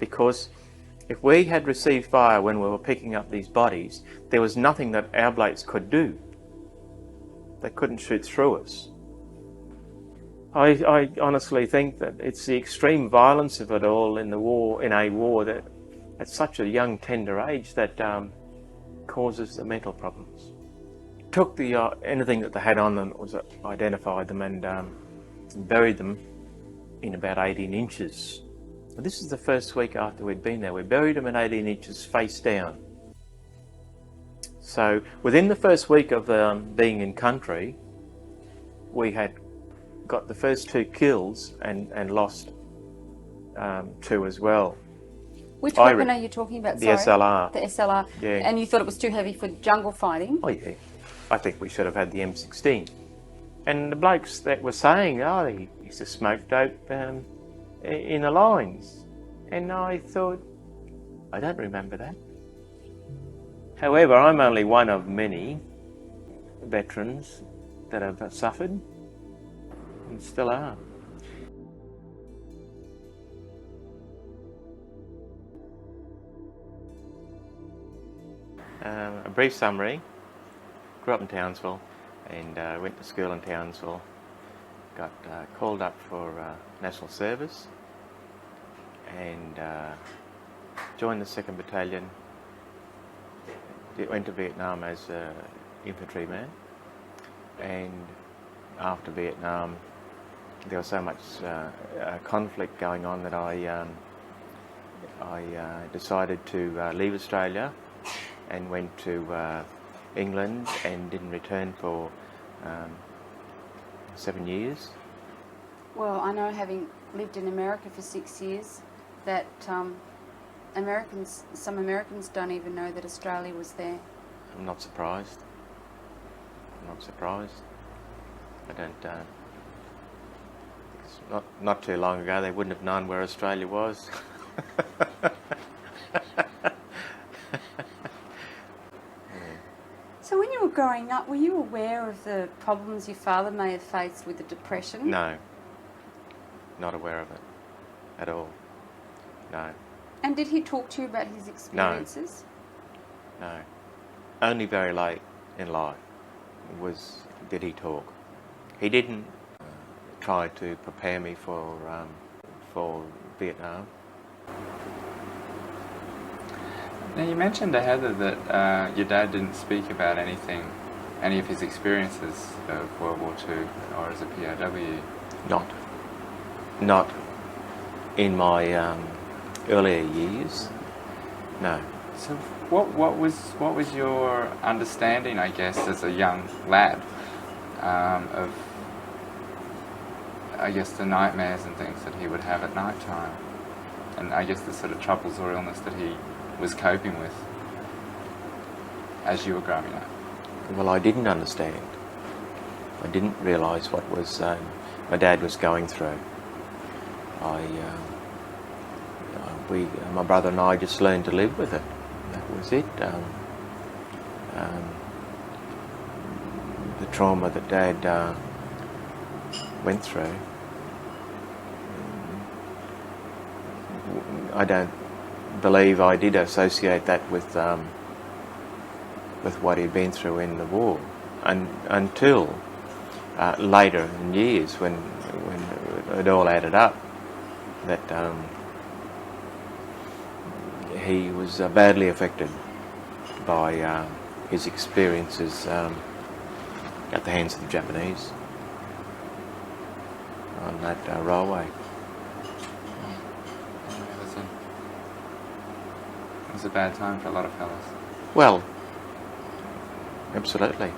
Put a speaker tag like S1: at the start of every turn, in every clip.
S1: because if we had received fire when we were picking up these bodies, there was nothing that our blokes could do. They couldn't shoot through us. I honestly think that it's the extreme violence of it all in a war that at such a young, tender age that causes the mental problems. Took anything that they had on them, identified them and buried them in about 18 inches. This is the first week after we'd been there. We buried them in 18 inches face down. So within the first week of being in country, we had got the first 2 kills and lost 2 as well.
S2: Which weapon are you talking about?
S1: The SLR.
S2: The SLR.
S1: Yeah.
S2: And you thought it was too heavy for jungle fighting?
S1: Oh yeah. I think we should have had the M16. And the blokes that were saying, oh, they used to smoke dope in the lines. And I thought, I don't remember that. However, I'm only one of many veterans that have suffered and still are. A brief summary. Grew up in Townsville and went to school in Townsville. Got called up for national service and joined the 2nd Battalion. Went to Vietnam as an infantryman, and after Vietnam there was so much conflict going on that I decided to leave Australia and went to England and didn't return for 7 years.
S2: Well, I know, having lived in America for 6 years, that some Americans don't even know that Australia was there.
S1: I'm not surprised. I'm not surprised. I don't. It's not too long ago they wouldn't have known where Australia was.
S2: So when you were growing up, were you aware of the problems your father may have faced with the depression?
S1: No. Not aware of it at all. No.
S2: And did he talk to you about his experiences?
S1: No. Only very late in life did he talk. He didn't try to prepare me for Vietnam.
S3: Now you mentioned to Heather that your dad didn't speak about any of his experiences of World War II or as a POW.
S1: Not in my earlier years. No.
S3: So what was your understanding, I guess, as a young lad, of, I guess, the nightmares and things that he would have at night time, and I guess the sort of troubles or illness that he was coping with as you were growing up?
S1: Well, I didn't understand. I didn't realise what was my dad was going through. My brother and I just learned to live with it. That was it. The trauma that Dad went through, I don't believe I did associate that with what he'd been through in the war, until later in years when it all added up that he was badly affected by his experiences at the hands of the Japanese on that railway.
S3: It was a bad time for a lot of fellas.
S1: Well, absolutely.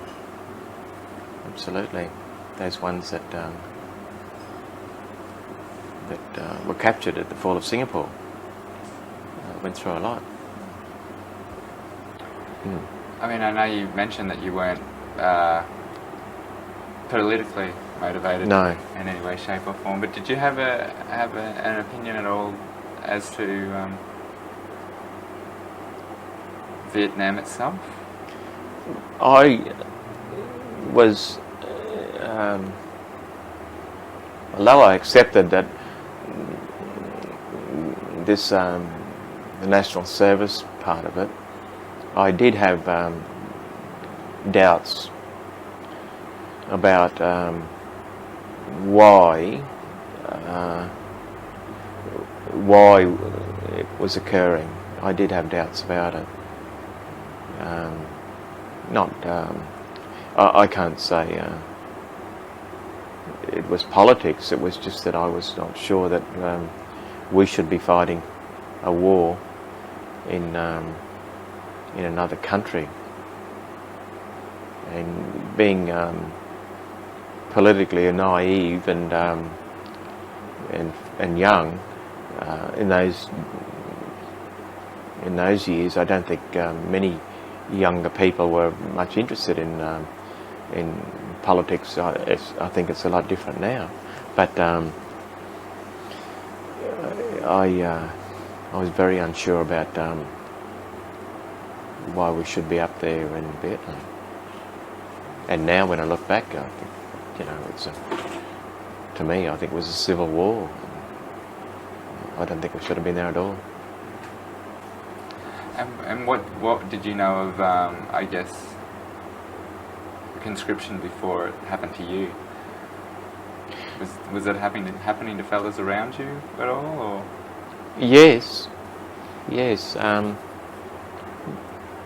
S1: Those ones that were captured at the fall of Singapore went through a lot.
S3: I mean, I know you mentioned that you weren't politically motivated
S1: No.
S3: in any way, shape or form, but did you have an opinion at all as to Vietnam itself?
S1: I was, although I accepted that the national service part of it, I did have doubts about why it was occurring. I did have doubts about it. I can't say it was politics. It was just that I was not sure that we should be fighting a war in another country, and being politically naive and young in those years. I don't think many younger people were much interested in politics. I think it's a lot different now, but I was very unsure about why we should be up there in Vietnam. And now, when I look back, I think, to me, I think it was a civil war. I don't think we should have been there at all.
S3: And what did you know of, I guess, conscription before it happened to you? Was it happening to fellas around you at all, or? Yes.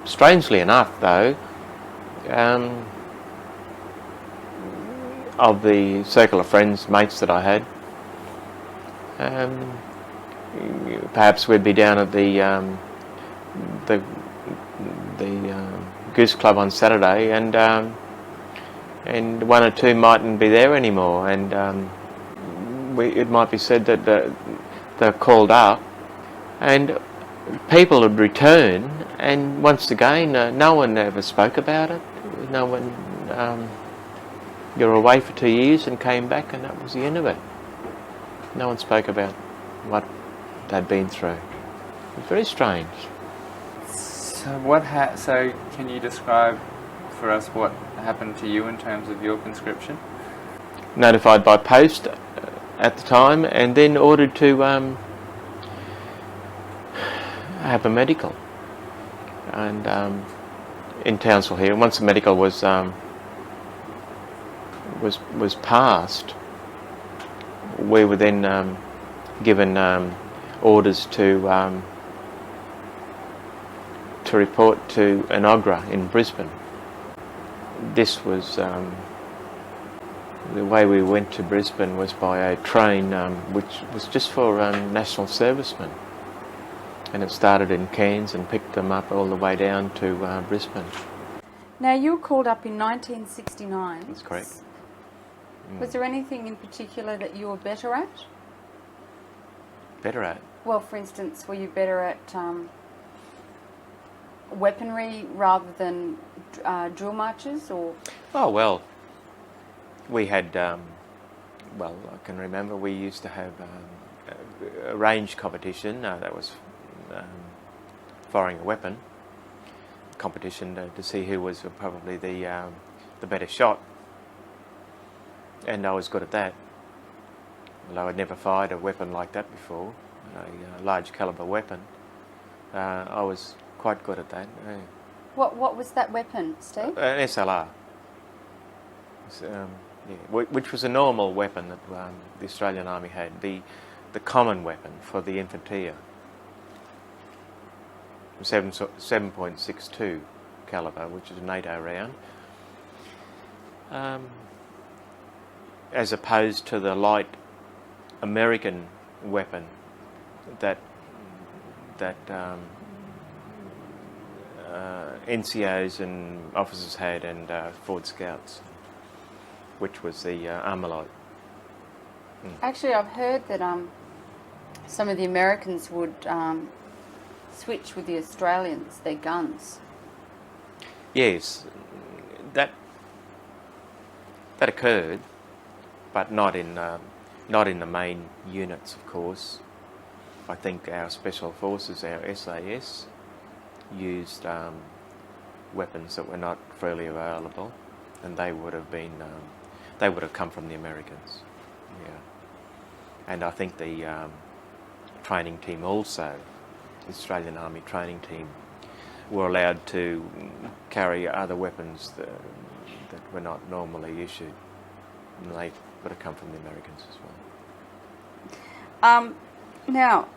S1: Strangely enough, though, of the circle of friends, mates that I had, perhaps we'd be down at the Goose Club on Saturday, and one or two mightn't be there anymore, and it might be said that they're called up, and people would return, and once again, no one ever spoke about it. No one. You were away for 2 years and came back, and that was the end of it. No one spoke about what they'd been through. It was very strange.
S3: So can you describe for us what happened to you in terms of your conscription?
S1: Notified by post at the time, and then ordered to have a medical, and in Townsville here. Once the medical was passed, we were then given orders to report to Enoggera in Brisbane. This was the way we went to Brisbane was by a train which was just for national servicemen, and it started in Cairns and picked them up all the way down to Brisbane.
S2: Now, you were called up in 1969.
S1: That's correct.
S2: Was there anything in particular that you were better at?
S1: Better at?
S2: Well, for instance, were you better at weaponry rather than drill marches, or? Oh,
S1: well, we had, I can remember we used to have a range competition that was firing a weapon competition to see who was probably the better shot, and I was good at that. Although I'd never fired a weapon like that before, a large caliber weapon, I was quite good at that.
S2: What was that weapon, Steve?
S1: An SLR, which was a normal weapon that the Australian Army had, the common weapon for the infanteer. 7.62 caliber, which is a NATO round, as opposed to the light American weapon that NCOs and officers had, and Ford Scouts, which was the Armalite.
S2: Actually, I've heard that some of the Americans would switch with the Australians, their guns.
S1: Yes, that occurred, but not in the main units, of course. I think our special forces, our SAS, used weapons that were not freely available, and they would have come from the Americans. Yeah, and I think the training team also, the Australian Army training team, were allowed to carry other weapons that were not normally issued. And they would have come from the Americans as well.
S2: Now,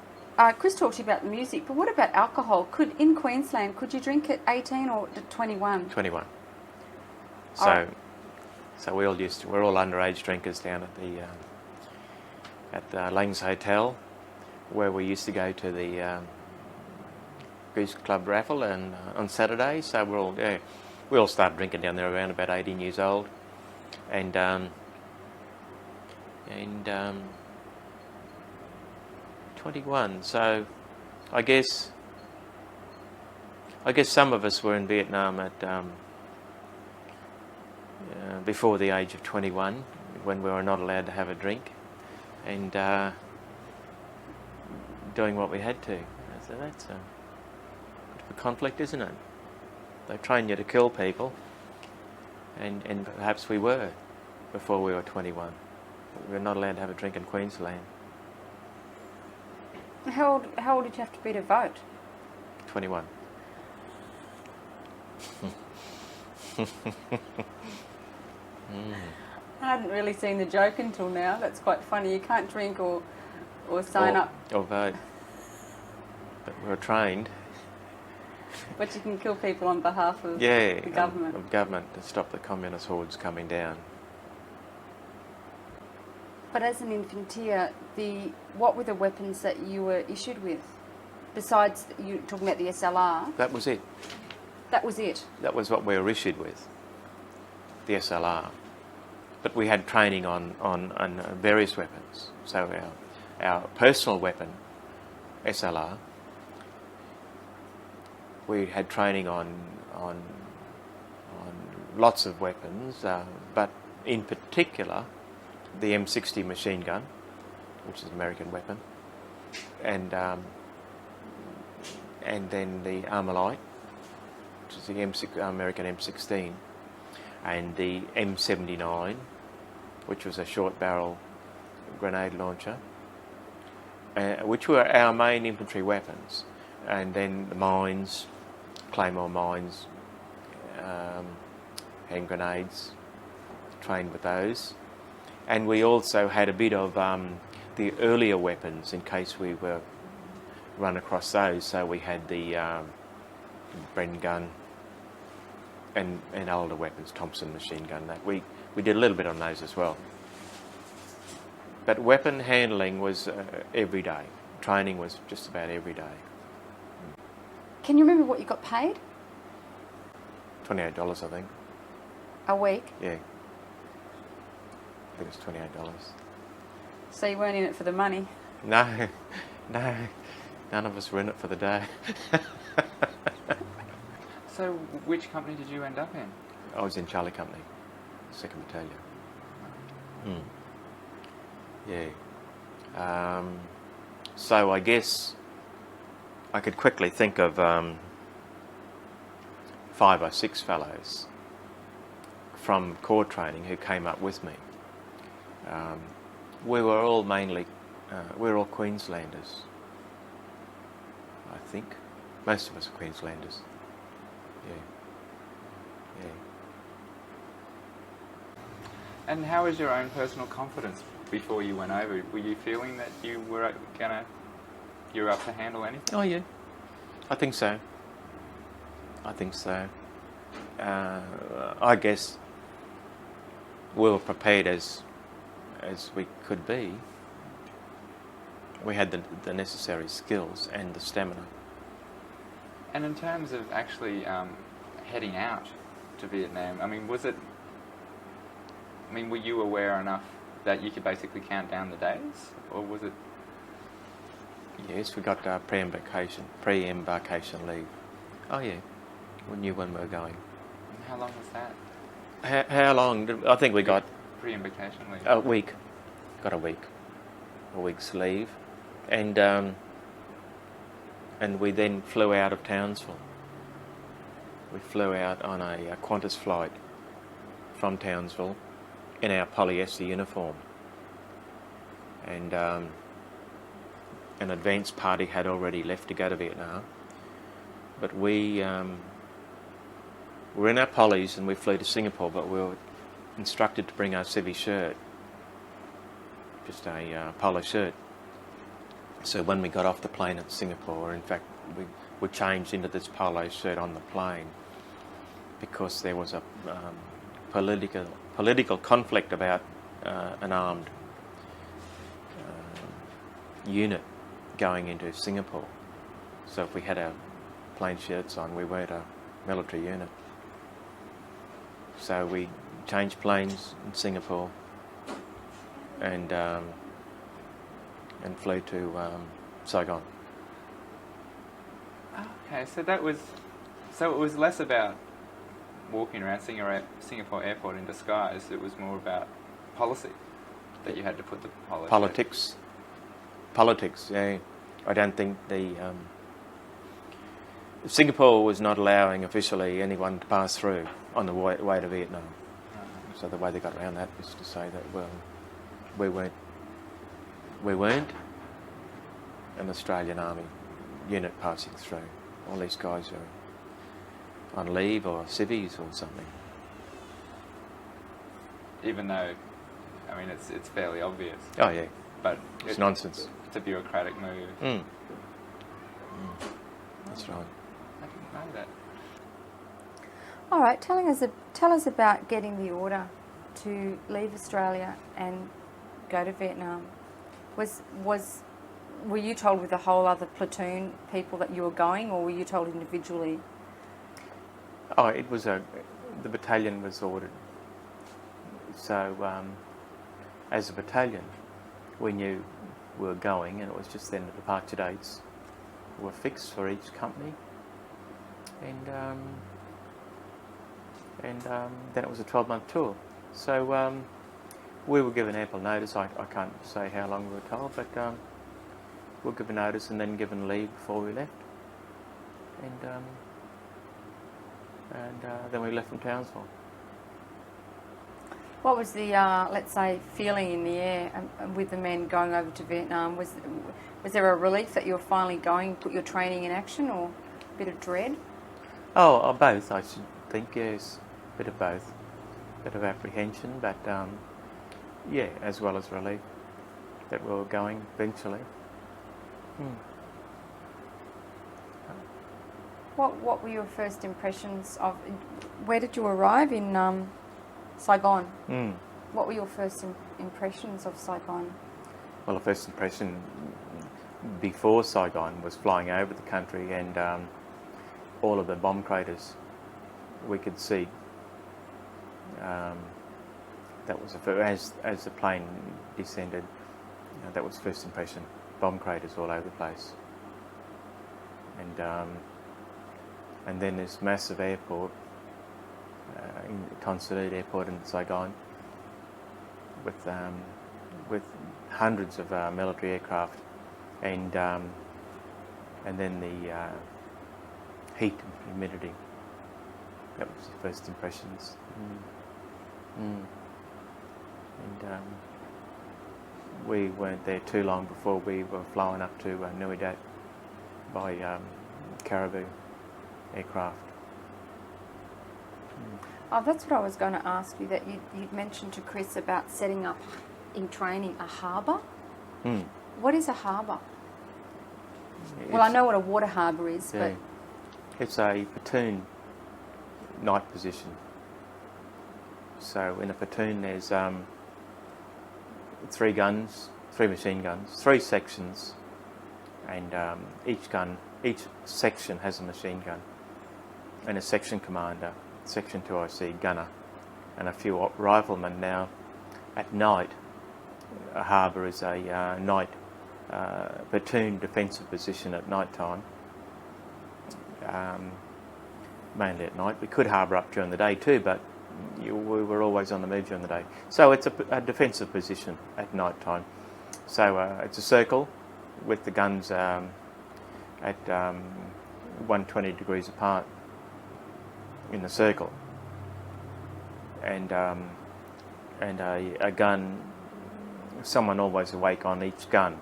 S2: Chris talked to you about the music, but what about alcohol? In Queensland, could you drink at 18 or at 21?
S1: 21.
S2: Oh.
S1: So we're all underage drinkers down at the Langs Hotel, where we used to go to the Goose Club raffle and on Saturdays. So we all started drinking down there around about 18 years old, and 21. So I guess some of us were in Vietnam at before the age of 21, when we were not allowed to have a drink, and doing what we had to. So that's a bit of a conflict, isn't it? They train you to kill people, and perhaps we were before we were 21. But we were not allowed to have a drink in Queensland.
S2: How old did you have to be to vote?
S1: 21.
S2: I hadn't really seen the joke until now. That's quite funny. You can't drink or sign up.
S1: Or vote. But we were trained.
S2: But you can kill people on behalf of
S1: the
S2: government.
S1: Of government, to stop the communist hordes coming down.
S2: But as an infantry, what were the weapons that you were issued with? Besides, you talking about the SLR?
S1: That was it.
S2: That was it?
S1: That was what we were issued with, the SLR. But we had training on various weapons. So our personal weapon, SLR, we had training on lots of weapons, but in particular the M60 machine gun, which is an American weapon, and then the Armalite, which is the American M16, and the M79, which was a short barrel grenade launcher, which were our main infantry weapons. And then the mines, claymore mines, hand grenades, trained with those. And we also had a bit of the earlier weapons in case we were run across those. So we had the Bren gun and older weapons, Thompson machine gun. That we did a little bit on those as well. But weapon handling was every day. Training was just about every day.
S2: Can you remember what you got paid?
S1: $28, I think.
S2: A week?
S1: Yeah. I think it was $28.
S2: So you weren't in it for the money?
S1: No. None of us were in it for the day.
S3: So which company did you end up in?
S1: I was in Charlie Company, 2nd Battalion. Yeah. So I guess I could quickly think of 5 or 6 fellows from corps training who came up with me. We were all mainly, we were all Queenslanders, I think. Most of us are Queenslanders. Yeah.
S3: And how was your own personal confidence before you went over? Were you feeling that you were up to handle anything?
S1: Oh yeah, I think so. I guess we were prepared as we could be. We had the necessary skills and the stamina.
S3: And in terms of actually heading out to Vietnam, were you aware enough that you could basically count down the days, or was it?
S1: Yes, we got pre-embarkation leave. Oh yeah, we knew when we were going.
S3: And how long was that?
S1: How long? I think we got
S3: pre-embarkation leave.
S1: a week. Got a week's leave, and we then flew out of Townsville. We flew out on a Qantas flight from Townsville in our polyester uniform, and an advance party had already left to go to Vietnam, but we were in our polys and we flew to Singapore, but we were instructed to bring our civvy shirt, just a polo shirt. So when we got off the plane at Singapore, in fact, we changed into this polo shirt on the plane because there was a political conflict about an armed unit going into Singapore. So if we had our plain shirts on, we weren't a military unit. So we changed planes in Singapore and flew to Saigon.
S3: Okay, so it was less about walking around Singapore airport in disguise. It was more about policy that you had to put the politics. Yeah, I don't think Singapore was not allowing officially anyone to pass through on the way to Vietnam. So the way they got around that was to say that, well, we weren't an Australian Army unit passing through. All these guys are on leave or civvies or something. Even though, I mean, it's fairly obvious.
S1: Oh yeah,
S3: but
S1: it's nonsense.
S3: It's a bureaucratic move.
S1: That's right.
S3: I didn't know that.
S2: All right, tell us about getting the order to leave Australia and go to Vietnam. Were you told with a whole other platoon people that you were going, or were you told individually?
S1: Oh, it was the battalion was ordered. So as a battalion, we knew we were going, and it was just then the departure dates were fixed for each company, and then it was a 12-month tour. So we were given ample notice. I can't say how long we were told, but we were given notice and then given leave before we left, and then we left from Townsville.
S2: What was the, let's say, feeling in the air with the men going over to Vietnam? Was there a relief that you were finally going, put your training in action, or a bit of dread?
S1: Oh, both, I should think, yes. A bit of both. A bit of apprehension, but yeah, as well as relief that we were going eventually.
S2: What were your first impressions of, where did you arrive in Saigon? What were your first impressions of Saigon?
S1: Well, the first impression before Saigon was flying over the country and all of the bomb craters we could see. That was as the plane descended. That was first impression. Bomb craters all over the place, and then this massive airport, Consulate Airport in Saigon, with hundreds of military aircraft, and then the heat and humidity. That was the first impressions. And we weren't there too long before we were flown up to Nui Dat by Caribou aircraft.
S2: Oh, that's what I was going to ask you, that you'd mentioned to Chris about setting up in training a harbour. What is a harbour? Well, I know what a water harbour is,
S1: yeah,
S2: but...
S1: It's a platoon night position. So in a platoon there's 3 guns, 3 machine guns, 3 sections, and each section has a machine gun, and a section commander, section 2IC gunner, and a few riflemen. Now, at night, a harbour is a night platoon defensive position at night time. Mainly at night. We could harbour up during the day too, but we were always on the move during the day. So it's a defensive position at night time. So it's a circle with the guns at 120 degrees apart in the circle, and a gun, someone always awake on each gun,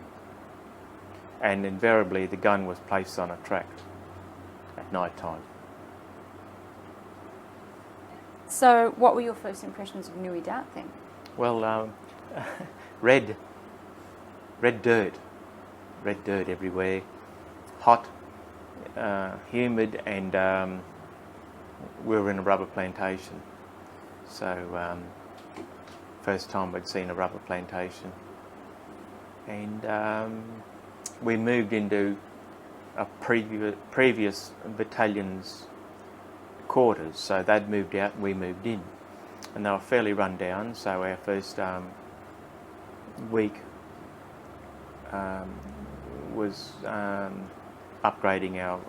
S1: and invariably the gun was placed on a track at night time.
S2: So what were your first impressions of Nui Dat then?
S1: Well, red dirt everywhere, hot, humid, and we were in a rubber plantation. So first time we'd seen a rubber plantation, and we moved into a previous battalion's quarters. So they'd moved out and we moved in, and they were fairly run down. So our first week was upgrading our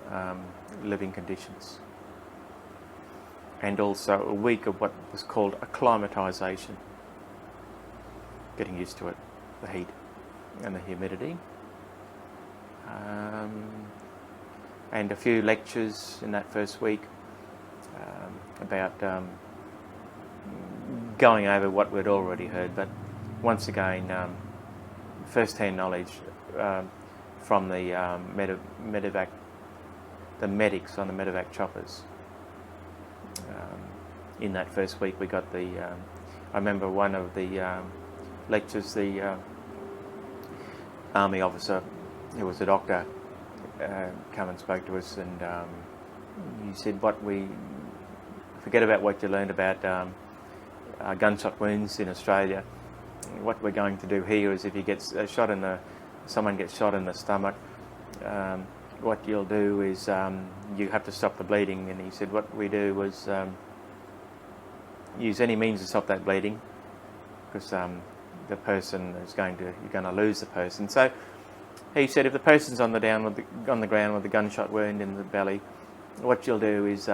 S1: living conditions, and also a week of what was called acclimatization, getting used to it, the heat and the humidity, and a few lectures in that first week about going over what we'd already heard, but once again first-hand knowledge from the medevac, the medics on the medevac choppers. In that first week we got the, I remember one of the lectures, the army officer who was a doctor come and spoke to us, and he said, forget about what you learned about gunshot wounds in Australia. What we're going to do here is if you get someone gets shot in the stomach, what you'll do is you have to stop the bleeding. And he said what we do was use any means to stop that bleeding, because the person is you're going to lose the person. So he said if the person's on the ground with a gunshot wound in the belly, what you'll do is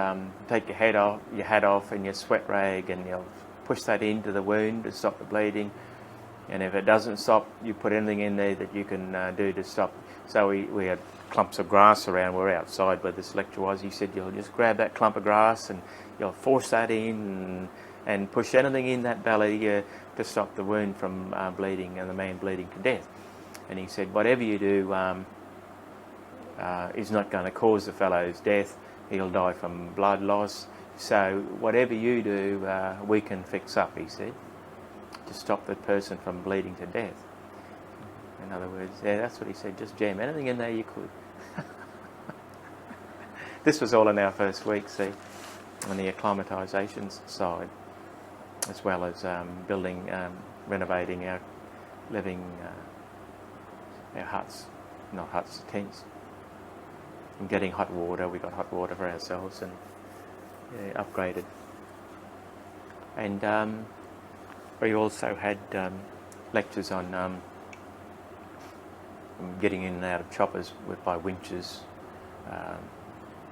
S1: take your hat off and your sweat rag, and you'll push that into the wound to stop the bleeding. And if it doesn't stop, you put anything in there that you can do to stop. So we had clumps of grass around. We're outside where this lecture was. He said you'll just grab that clump of grass and you'll force that in and push anything in that belly to stop the wound from bleeding and the man bleeding to death. And he said whatever you do is not going to cause the fellow's death. He'll die from blood loss. So whatever you do, we can fix up, he said, to stop the person from bleeding to death. In other words, yeah, that's what he said, just jam anything in there you could. This was all in our first week, see, on the acclimatization side, as well as building, renovating our living, our huts, not huts, tents, and getting hot water. We got hot water for ourselves and upgraded. And we also had lectures on getting in and out of choppers by winches,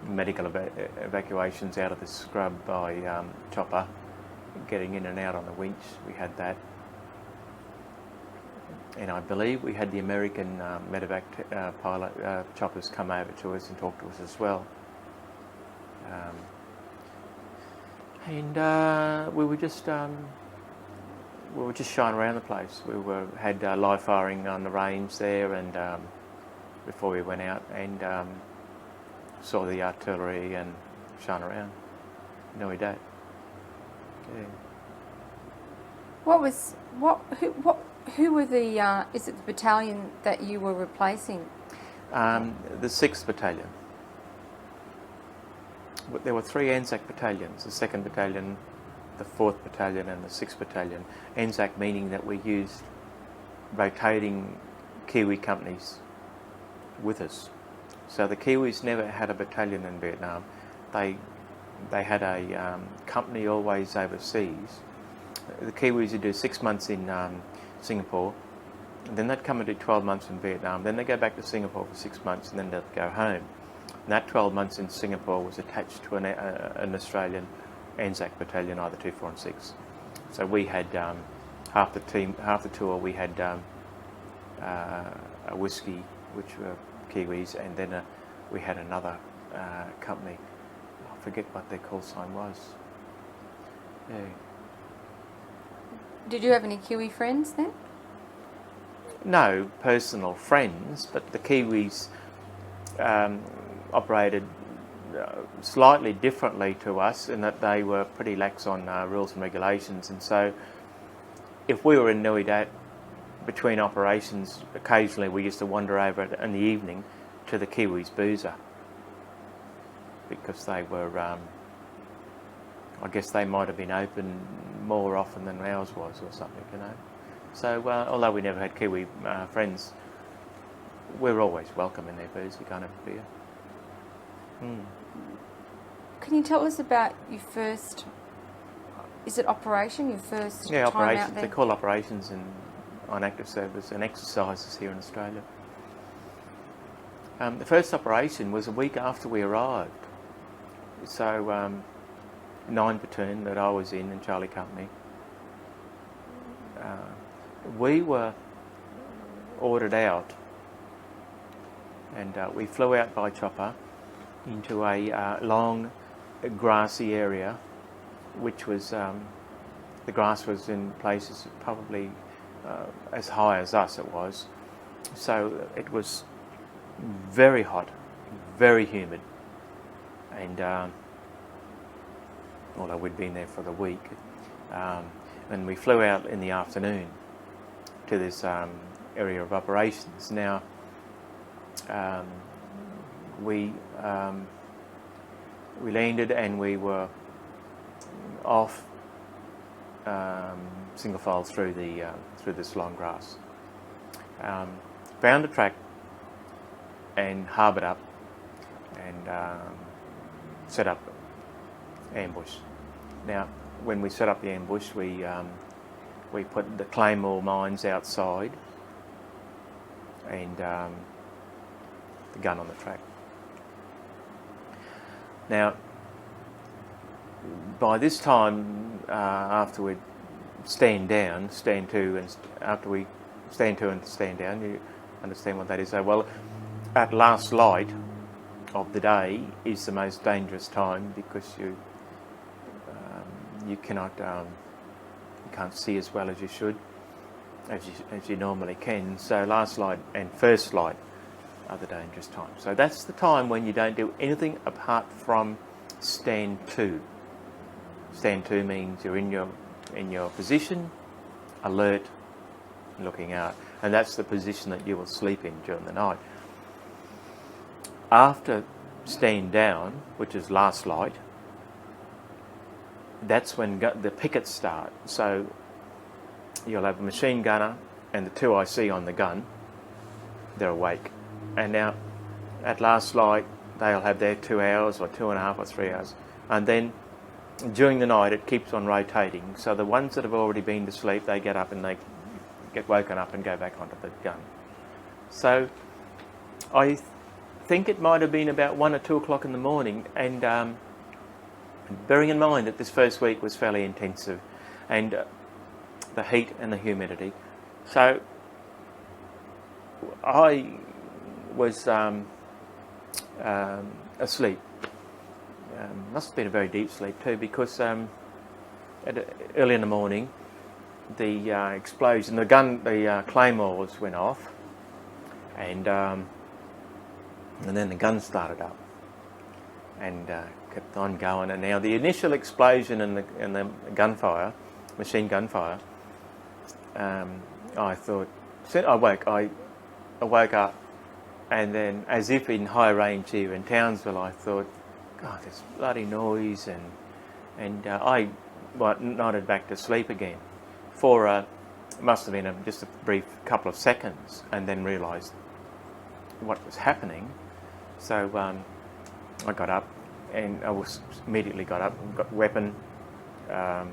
S1: medical evacuations out of the scrub by chopper, getting in and out on the winch. We had that. And I believe we had the American medevac pilot choppers come over to us and talk to us as well. And we were just showing around the place. We had live firing on the range there, and before we went out, and saw the artillery and shone around. Nui Dat. Yeah.
S2: Who were the? Is it the battalion that you were replacing?
S1: The 6th Battalion. There were 3 ANZAC battalions: the 2nd Battalion, the 4th Battalion, and the 6th Battalion. ANZAC meaning that we used rotating Kiwi companies with us. So the Kiwis never had a battalion in Vietnam. They had a company always overseas. The Kiwis would do 6 months in Singapore, and then they'd come and do 12 months in Vietnam. Then they'd go back to Singapore for 6 months, and then they'd go home. And that 12 months in Singapore was attached to an Australian ANZAC battalion, either 2, 4 and 6. So we had half the tour we had a whiskey, which were Kiwis, and then we had another company. I forget what their call sign was. Yeah.
S2: Did you have any Kiwi friends then?
S1: no personal friends, but the Kiwis operated slightly differently to us in that they were pretty lax on rules and regulations, and so if we were in Nui Dat between operations, occasionally we used to wander over in the evening to the Kiwis' boozer, because they were, I guess they might have been open more often than ours was or something, you know. So although we never had Kiwi friends, we were always welcome in their booze. We can't have a beer.
S2: Can you tell us about your first, is it operation, your first
S1: Yeah,
S2: time
S1: operations.
S2: out there?
S1: They call operations on active service and exercises here in Australia. The first operation was a week after we arrived. So 9 platoon that I was in Charlie Company, we were ordered out, and we flew out by chopper into a long grassy area, which was, the grass was in places probably as high as us it was, so it was very hot, very humid, and although we'd been there for the week, and we flew out in the afternoon to this area of operations. Now, we landed and we were off single file through this long grass. Found a track and harboured up and set up ambush. Now, when we set up the ambush, we put the claymore mines outside and the gun on the track. Now, by this time, after we'd stand to and stand down, you understand what that is. So, well, at last light of the day is the most dangerous time, because you cannot, you can't see as well as you should, as you normally can. So last light and first light are the dangerous times. So that's the time when you don't do anything apart from stand to. Stand to means you're in your position, alert, looking out, and that's the position that you will sleep in during the night. After stand down, which is last light, that's when the pickets start. So you'll have a machine gunner and the 2 IC on the gun. They're awake, and now at last light they'll have their 2 hours or 2.5 or 3 hours, and then during the night it keeps on rotating. So the ones that have already been to sleep, they get up and they get woken up and go back onto the gun. So I think it might have been about 1 or 2 o'clock in the morning, and bearing in mind that this first week was fairly intensive, and the heat and the humidity. So I was asleep. Must have been a very deep sleep too, because early in the morning the explosion, the claymores went off, and then the gun started up and kept on going. And now the initial explosion and the gunfire, machine gunfire, I thought, I woke up, and then as if in high range here in Townsville, I thought, God, this bloody noise, and I nodded back to sleep again for must have been just a brief couple of seconds, and then realised what was happening. So I got up, and I immediately got up and got weapon. I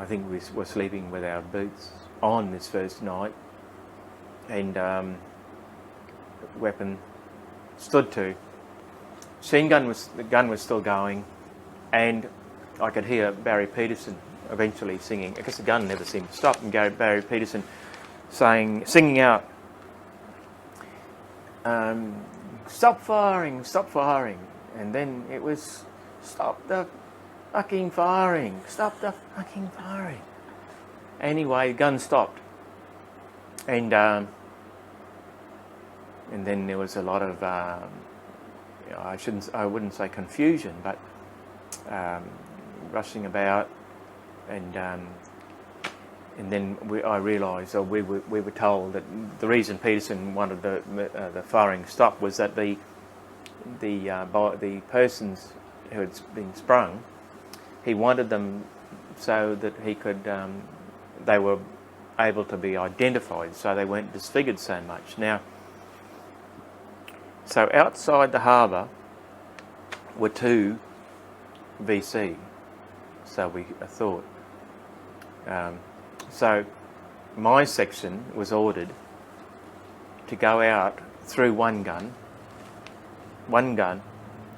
S1: think we were sleeping with our boots on this first night, and weapon stood to. Machine gun the gun was still going, and I could hear Barry Peterson eventually singing, because the gun never seemed to stop, and Barry Peterson singing out, stop firing, and then it was, stop the fucking firing, stop the fucking firing. Anyway, the gun stopped, And then there was a lot of I wouldn't say confusion, but rushing about, and then I realised, or we were told, that the reason Peterson wanted the firing stop was that the persons who had been sprung, he wanted them so that he could they were able to be identified, so they weren't disfigured so much. Now, so outside the harbour were 2 VC, so we thought. So my section was ordered to go out through one gun,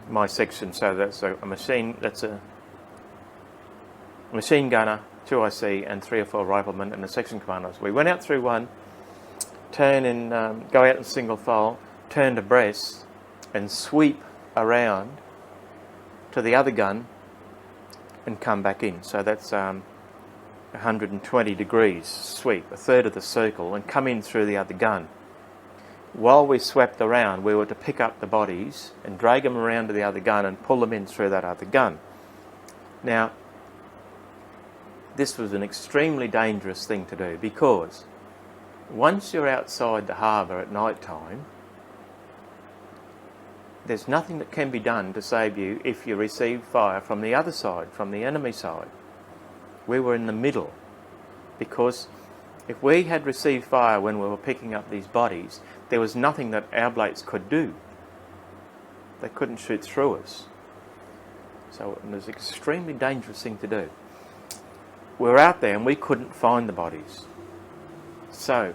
S1: my section, so that's a machine gunner, 2 IC and 3 or 4 riflemen and the section commanders. We went out through one, turn and go out in single file, turn abreast and sweep around to the other gun and come back in. So that's 120 degrees sweep, a third of the circle, and come in through the other gun. While we swept around, we were to pick up the bodies and drag them around to the other gun and pull them in through that other gun. Now, this was an extremely dangerous thing to do, because once you're outside the harbour at night time, there's nothing that can be done to save you if you receive fire from the other side, from the enemy side. We were in the middle, because if we had received fire when we were picking up these bodies, there was nothing that our blokes could do. They couldn't shoot through us. So it was an extremely dangerous thing to do. We were out there and we couldn't find the bodies. So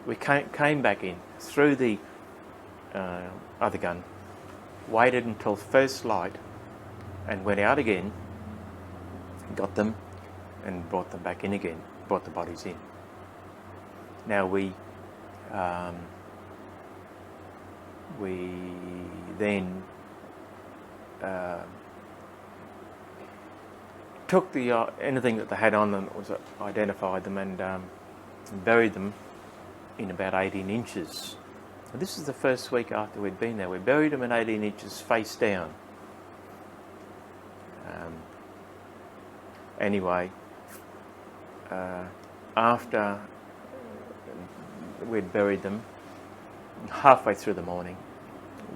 S1: we came back in through the other gun, waited until first light, and went out again, got them and brought them back in again, brought the bodies in. Now we then took the anything that they had on them, was identified them and buried them in about 18 inches. Now, this is the first week after we'd been there. We buried them in 18 inches face down. Anyway, after we'd buried them, halfway through the morning,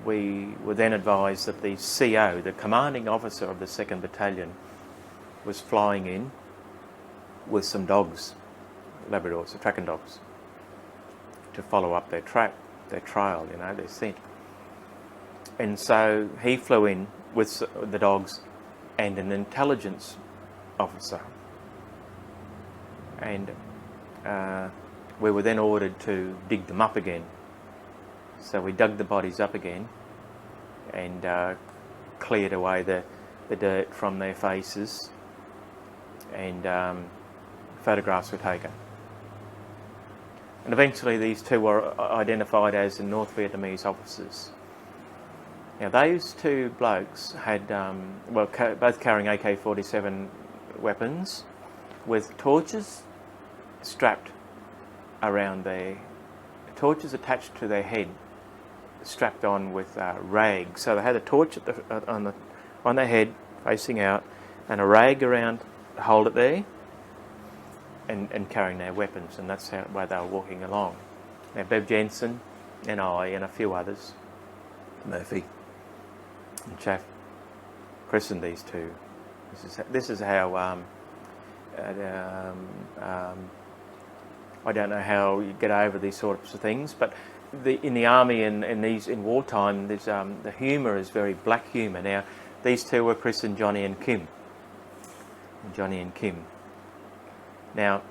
S1: we were then advised that the CO, the commanding officer of the 2nd Battalion, was flying in with some dogs, Labradors, the tracking dogs, to follow up their trail, their scent. And so he flew in with the dogs and an intelligence officer. And we were then ordered to dig them up again. So we dug the bodies up again and cleared away the dirt from their faces, and photographs were taken. And eventually these 2 were identified as the North Vietnamese officers. Now those 2 blokes had, both carrying AK-47 weapons with torches strapped around torches attached to their head, strapped on with rags. So they had a torch on their head facing out, and a rag around to hold it there, and carrying their weapons, and that's how they were walking along. Now Bev Jensen and I and a few others, Murphy and Chaff, christened these 2. This is how I don't know how you get over these sorts of things, but in the army and in wartime, there's the humour is very black humour. Now these 2 were christened Johnny and Kim. Johnny and Kim. Now,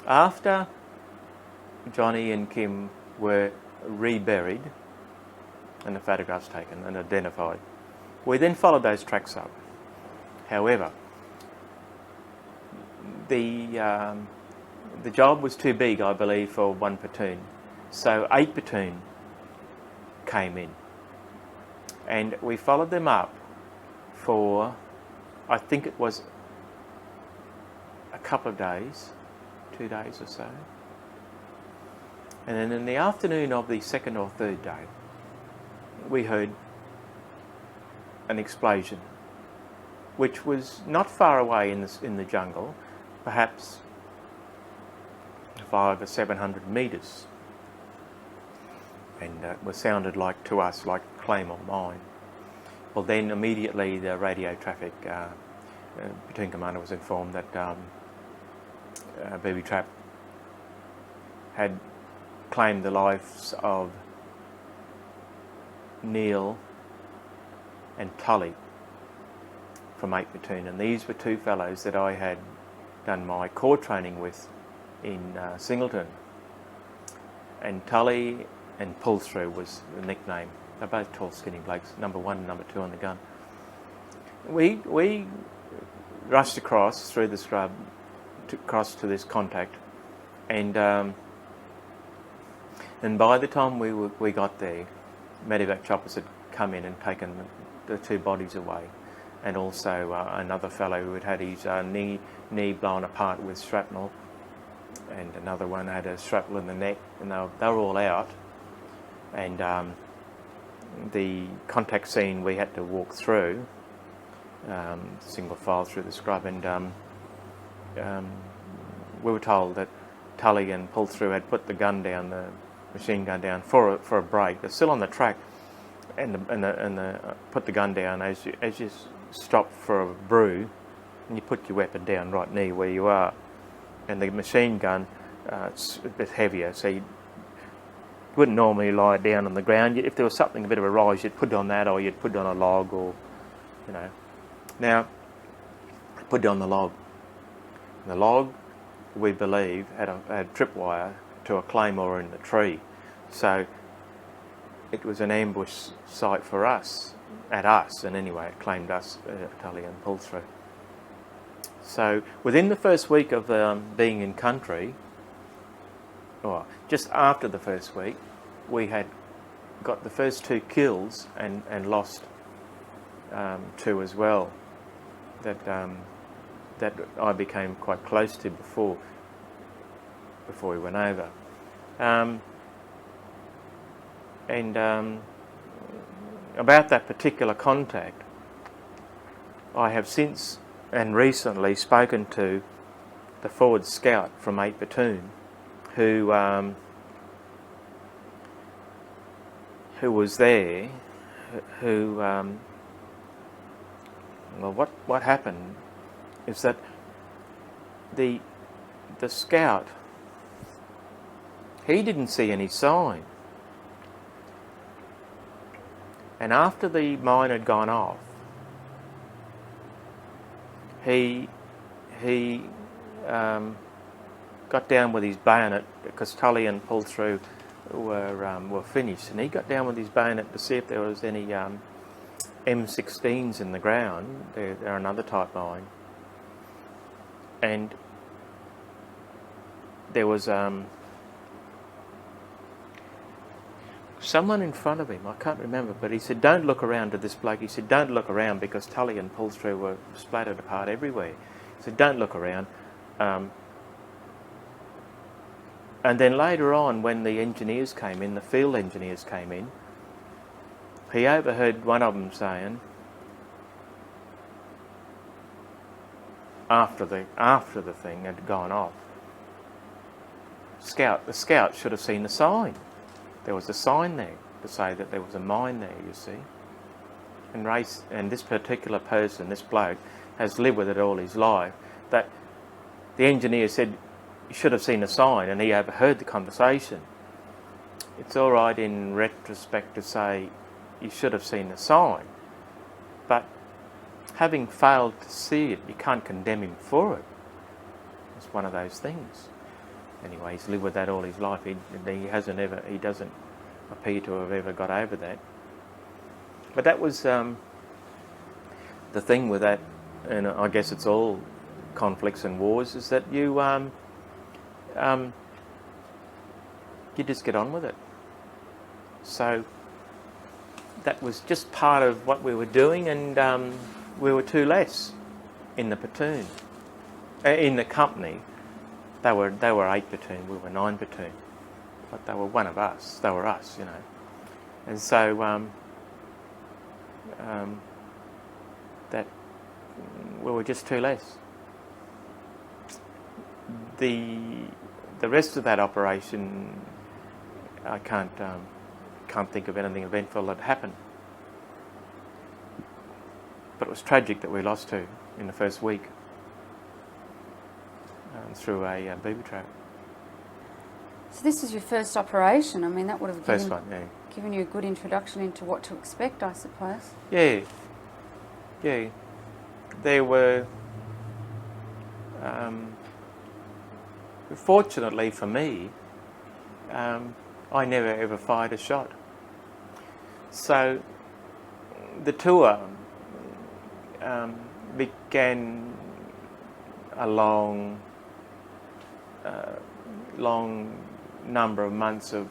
S1: after Johnny and Kim were reburied and the photographs taken and identified, we then followed those tracks up. However, the job was too big, I believe, for 1 platoon. So 8 platoon came in, and we followed them up for, I think it was a couple of days 2 days or so. And then in the afternoon of the second or third day, we heard an explosion, which was not far away in the jungle, perhaps 500 or 700 metres, and it was sounded like to us like a Claymore mine. Well, then immediately the radio traffic platoon commander was informed that booby trap had claimed the lives of Neil and Tully from 8 Platoon, and these were two fellows that I had done my corps training with in Singleton. And Tully and Pull Through was the nickname. They're both tall, skinny blokes, number 1 and number 2 on the gun. We rushed across through the scrub, across to this contact, and by the time we got there, medevac choppers had come in and taken the two bodies away, and also another fellow who had had his knee blown apart with shrapnel, and another one had a shrapnel in the neck, and they were all out. And the contact scene we had to walk through, single file through the scrub, and we were told that Tully and Pull Through had put the gun down, the machine gun down for a break. They're still on the track, and put the gun down as you stop for a brew, and you put your weapon down right near where you are. And the machine gun, it's a bit heavier, so you wouldn't normally lie down on the ground. If there was something, a bit of a rise, you'd put it on that, or you'd put it on a log, or, you know. Now, put it on the log. The log, we believe, had tripwire to a claymore in the tree. So it was an ambush site for us, and anyway, it claimed us, Tully and Pull Through. So within the first week of being in country, or just after the first week, we had got the first 2 kills and lost 2 as well, that I became quite close to before we went over. About that particular contact, I have since and recently spoken to the forward scout from 8 Platoon, who was there, well, what happened is that the scout, he didn't see any sign, and after the mine had gone off, he got down with his bayonet, because Tully and Pull Through were finished, and he got down with his bayonet to see if there was any M16s in the ground. They're another type mine, and there was someone in front of him, I can't remember, but he said, "Don't look around," to this bloke. He said, "Don't look around," because Tully and Pull Through were splattered apart everywhere. He said, "Don't look around." And then later on, when the engineers came in, the field engineers came in, he overheard one of them saying, after the thing had gone off, the scout should have seen the sign. There was a sign there to say that there was a mine there, you see. And this particular person, this bloke, has lived with it all his life, that the engineer said, "You should have seen a sign," and he overheard the conversation. It's all right in retrospect to say you should have seen the sign, but having failed to see it, you can't condemn him for it. It's one of those things. Anyway, he's lived with that all his life. He doesn't appear to have ever got over that. But that was the thing with that, and I guess it's all conflicts and wars, is that you just get on with it. So that was just part of what we were doing, and we were 2 less in the platoon, in the company,
S3: They were 8 platoon, we were 9 platoon, but they were one of us. They were us, you know. And so that we were just 2 less. The rest of that operation, I can't think of anything eventful that happened. But it was tragic that we lost 2 in the first week through a booby trap.
S2: So this is your first operation. I mean, that would have
S3: given
S2: you a good introduction into what to expect, I suppose.
S3: Yeah. There were, fortunately for me, I never ever fired a shot. So the tour began a long number of months of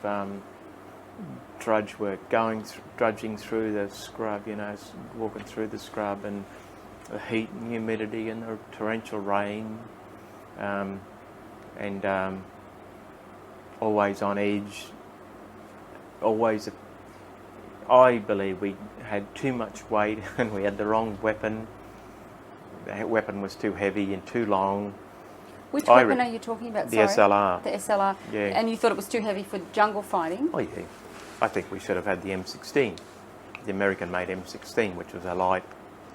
S3: drudge work, drudging through the scrub, you know, walking through the scrub and the heat and humidity and the torrential rain, and always on edge, always. I believe we had too much weight and we had the wrong weapon. The weapon was too heavy and too long.
S2: Which weapon are you talking about?
S3: The SLR.
S2: The SLR.
S3: Yeah.
S2: And you thought it was too heavy for jungle fighting?
S3: Oh yeah. I think we should have had the M16, the American-made M16, which was a light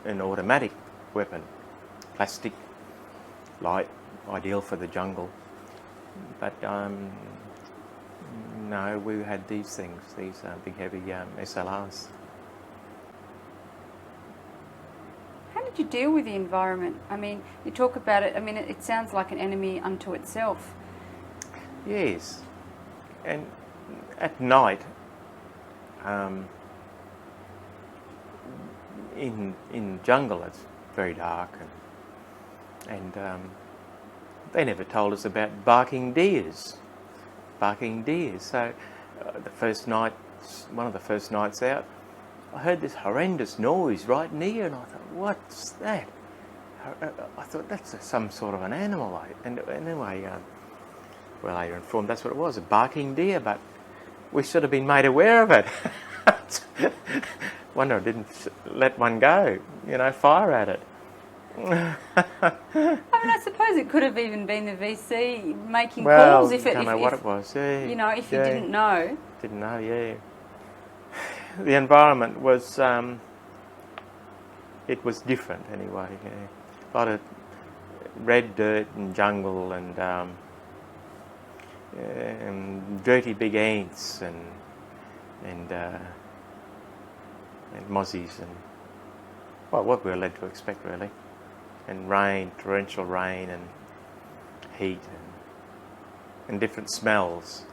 S3: and automatic weapon, plastic, light, ideal for the jungle. But no, we had these things, these big heavy SLRs.
S2: How did you deal with the environment? I mean, you talk about it, I mean, it sounds like an enemy unto itself.
S3: Yes, and at night, in jungle, it's very dark, and they never told us about barking deers. So the first night, one of the first nights out, I heard this horrendous noise right near, and I thought, what's that? I thought that's some sort of an animal. And anyway, well, later informed that's what it was, a barking deer, but we should have been made aware of it. Wonder I didn't let one go, you know, fire at it.
S2: I mean, I suppose it could have even been the VC making calls if it.
S3: I don't know what it was. Yeah,
S2: you know, if you didn't know.
S3: Didn't know. Yeah. The environment was. It was different anyway. Yeah. A lot of red dirt and jungle and dirty big ants and mozzies and well, what we were led to expect really. And rain, torrential rain, and heat, and different smells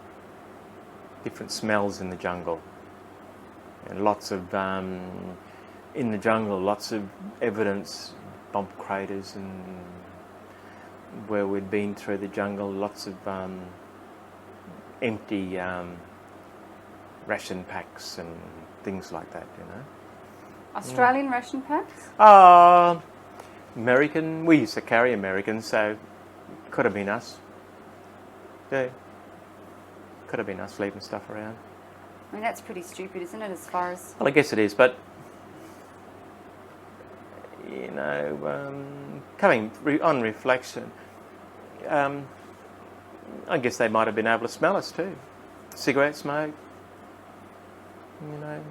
S3: in the jungle, and lots of in the jungle, lots of evidence, bomb craters, and where we'd been through the jungle, lots of empty ration packs and things like that, you know.
S2: Australian ration packs?
S3: American, we used to carry Americans, so could have been us. Yeah, could have been us leaving stuff around.
S2: I mean, that's pretty stupid, isn't it, as far as...
S3: Well, I guess it is, but, you know, coming on reflection, I guess they might have been able to smell us too. Cigarette smoke, you know,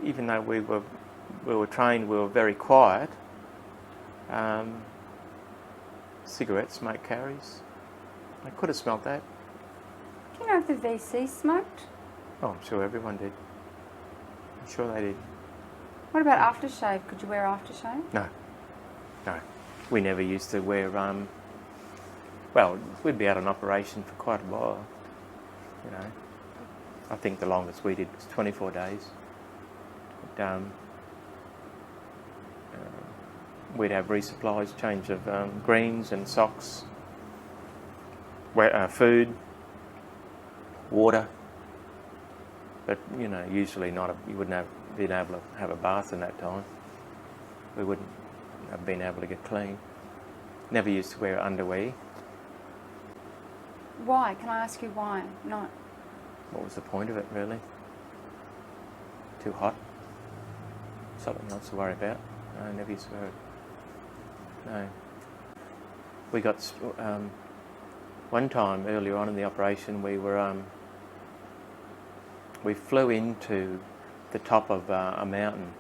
S3: even though we were trained, we were very quiet. Cigarette smoke carries. I could have smelt that.
S2: Do you know if the VC smoked?
S3: Oh, I'm sure everyone did. I'm sure they did.
S2: What about aftershave? Could you wear aftershave?
S3: No. We never used to wear, well, we'd be out on operation for quite a while, you know. I think the longest we did was 24 days. But, we'd have resupplies, change of greens and socks, food, water. But, you know, usually you wouldn't have been able to have a bath in that time. We wouldn't have been able to get clean. Never used to wear underwear.
S2: Why? Can I ask you why not?
S3: What was the point of it, really? Too hot? Something else to worry about? No, never used to heard. No. We got one time earlier on in the operation. We flew into the top of a mountain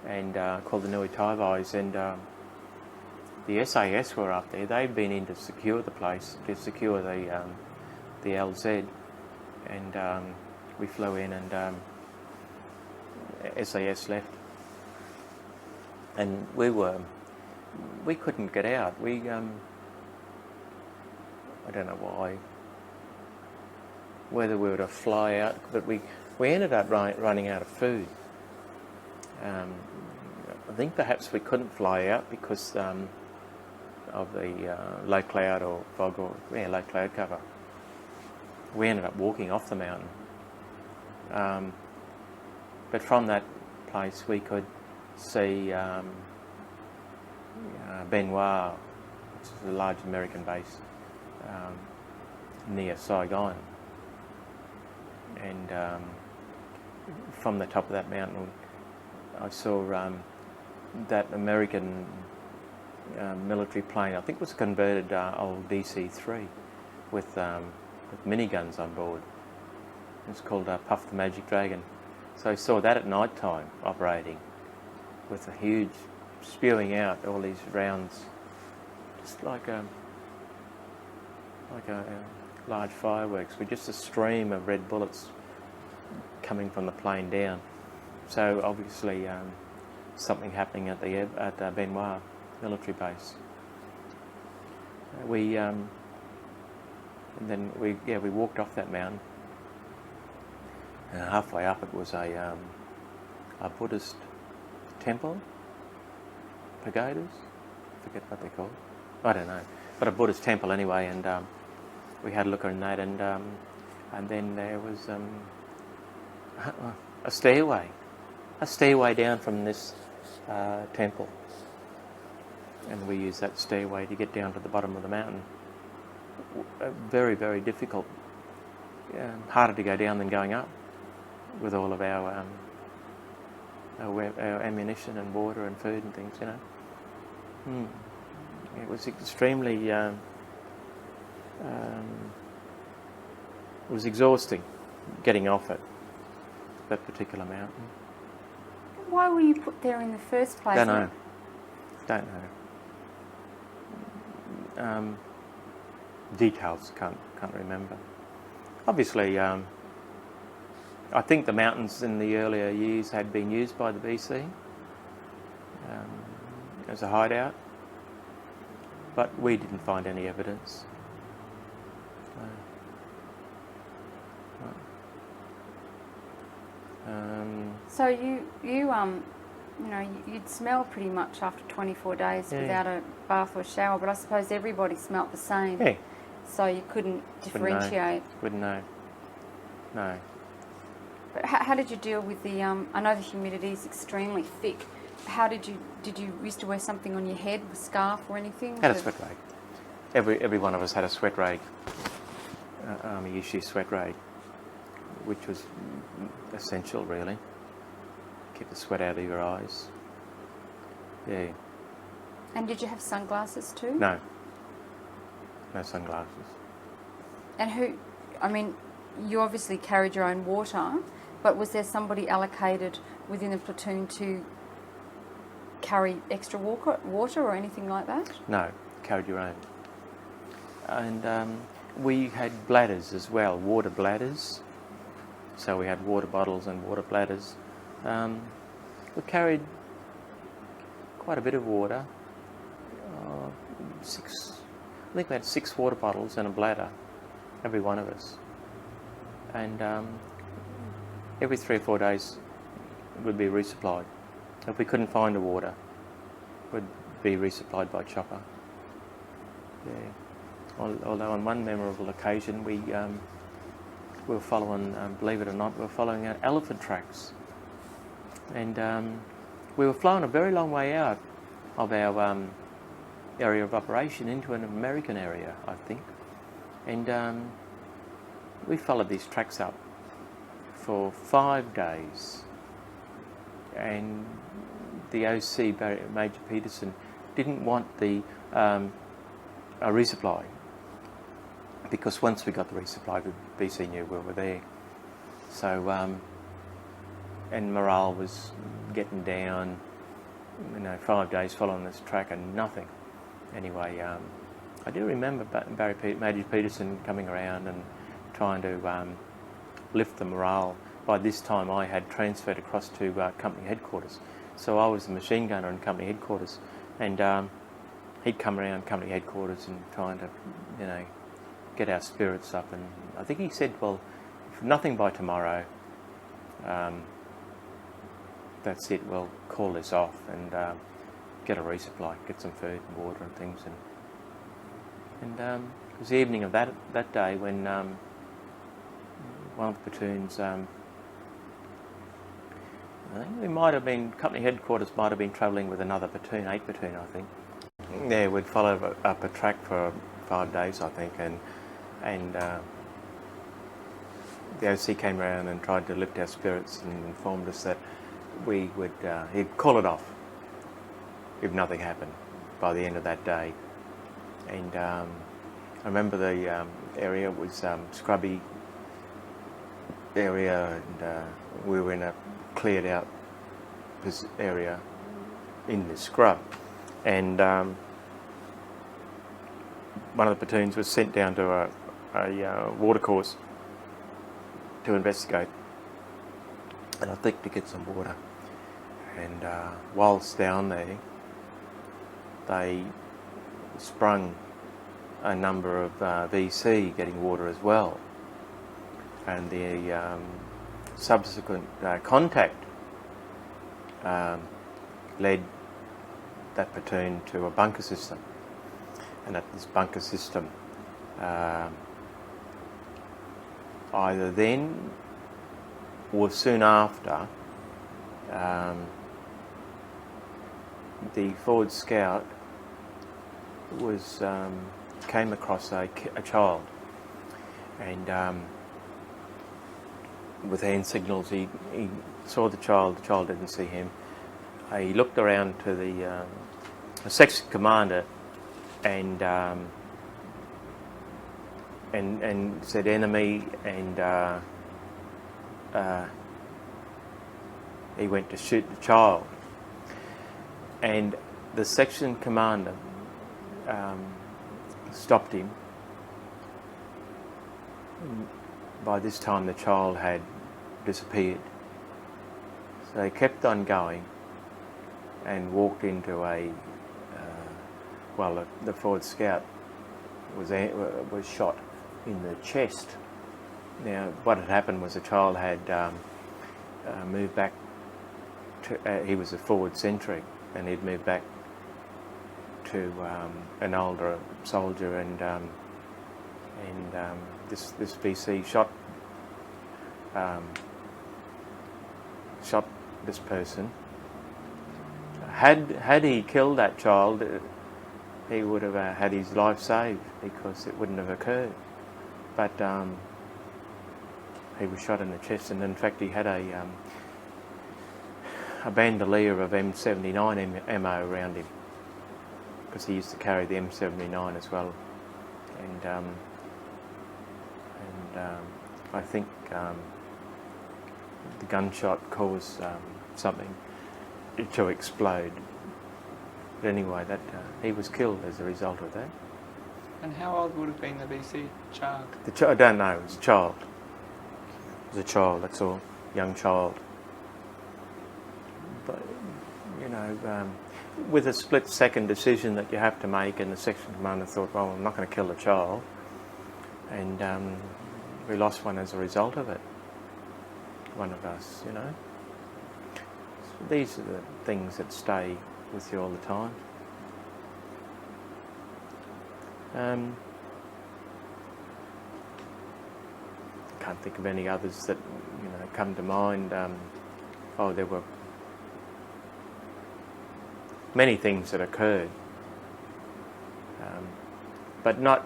S3: and called the Nui Taivais, and the SAS were up there. They'd been in to secure the place, to secure the LZ, and we flew in, and SAS left, and we couldn't get out. I don't know why, whether we were to fly out, but we ended up running out of food. I think perhaps we couldn't fly out because of the low cloud or fog, or low cloud cover. We ended up walking off the mountain. But from that place we could see Benoit, which is a large American base near Saigon. And from the top of that mountain I saw that American military plane, I think it was a converted old DC-3 with miniguns on board. It was called Puff the Magic Dragon. So I saw that at night time operating with a huge, spewing out all these rounds, just like a large fireworks, with just a stream of red bullets coming from the plane down. So obviously something happening at Benoit military base. And then we walked off that mountain, and halfway up it was a Buddhist temple, pagodas, I forget what they're called, I don't know, but a Buddhist temple anyway, and we had a look in that, and then there was a stairway down from this temple, and we used that stairway to get down to the bottom of the mountain. Very, very difficult, harder to go down than going up, with all of our ammunition and water and food and things, you know. It was extremely, it was exhausting getting off it, that particular mountain.
S2: Why were you put there in the first place?
S3: Don't know. Details, can't remember. Obviously, I think the mountains in the earlier years had been used by the BC as a hideout, but we didn't find any evidence.
S2: So you'd smell pretty much after 24 days without a bath or shower, but I suppose everybody smelt the same.
S3: Yeah.
S2: So you couldn't differentiate.
S3: Wouldn't know. No.
S2: But how did you deal with the? I know the humidity is extremely thick. How did you used to wear something on your head, a scarf or anything?
S3: Had a sweat rag. Every one of us had a sweat rag. Army issue sweat rag, which was essential, really. Keep the sweat out of your eyes. Yeah.
S2: And did you have sunglasses too?
S3: No. No sunglasses.
S2: And you obviously carried your own water, but was there somebody allocated within the platoon to carry extra water or anything like that?
S3: No, carried your own. And we had bladders as well, water bladders. So we had water bottles and water bladders. We carried quite a bit of water. I think we had 6 water bottles and a bladder, every one of us. And every 3 or 4 days would be resupplied. If we couldn't find the water, would be resupplied by chopper. Yeah. Although on one memorable occasion we were following, believe it or not, we were following elephant tracks. And we were flying a very long way out of our area of operation into an American area, I think. And we followed these tracks up for 5 days, and the OC, Major Peterson, didn't want a resupply, because once we got the resupply, the BC knew we were there. So, and morale was getting down, 5 days following this track and nothing. Anyway, I do remember Major Peterson coming around and trying to lift the morale. By this time I had transferred across to company headquarters, so I was the machine gunner in company headquarters, and he'd come around company headquarters and trying to, get our spirits up. And I think he said, well, if nothing by tomorrow, that's it, we'll call this off and get a resupply, get some food and water and things. And it was the evening of that day when one of the platoons, I think we might have been, company headquarters might have been travelling with another platoon, 8 platoon I think. Yeah, we'd followed up a track for 5 days I think, and the OC came around and tried to lift our spirits and informed us that we would, he'd call it off if nothing happened by the end of that day. And I remember the area was scrubby area, and we were in a cleared out area in the scrub, and one of the platoons was sent down to a watercourse to investigate, and I think to get some water. And whilst down there, they sprung a number of VC getting water as well, and the subsequent contact led that platoon to a bunker system, and at this bunker system, either then or soon after, the forward scout was came across a child, and with hand signals he saw the child didn't see him. He looked around to the section commander and said enemy, and he went to shoot the child, and the section commander stopped him. By this time the child had disappeared, so he kept on going and walked into a the forward scout was shot in the chest. Now what had happened was the child had moved back to, he was a forward sentry, and he'd moved back to an older soldier, and this VC shot this person. Had he killed that child, he would have had his life saved, because it wouldn't have occurred. But he was shot in the chest, and in fact he had a bandolier of M79 ammo around him, because he used to carry the M79 as well. And I think the gunshot caused something to explode. But anyway, that he was killed as a result of that.
S4: And how old would have been the BC child?
S3: I don't know. It was a child. It was a child. That's all. Young child. But with a split-second decision that you have to make, and the section commander thought, well, I'm not going to kill the child, and we lost one as a result of it. One of us, So these are the things that stay with you all the time. Can't think of any others that come to mind. There were many things that occurred, but not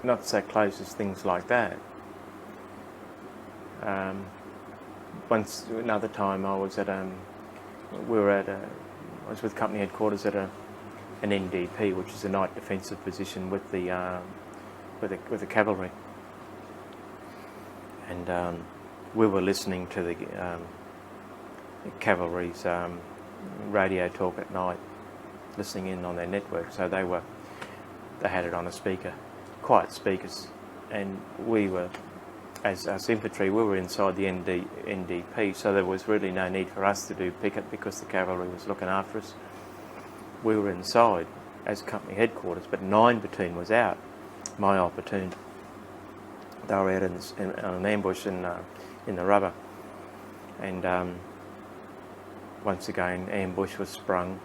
S1: not so close as things like that. Once, another time, I was with company headquarters at an NDP, which is a night defensive position with the cavalry, and we were listening to the cavalry's radio talk at night, listening in on their network. So they had it on a speaker, quiet speakers, and we were, as us infantry, we were inside the NDP, so there was really no need for us to do picket because the cavalry was looking after us. We were inside as company headquarters, but 9 platoon was out, my old platoon. They were out on an ambush in the rubber, and once again ambush was sprung,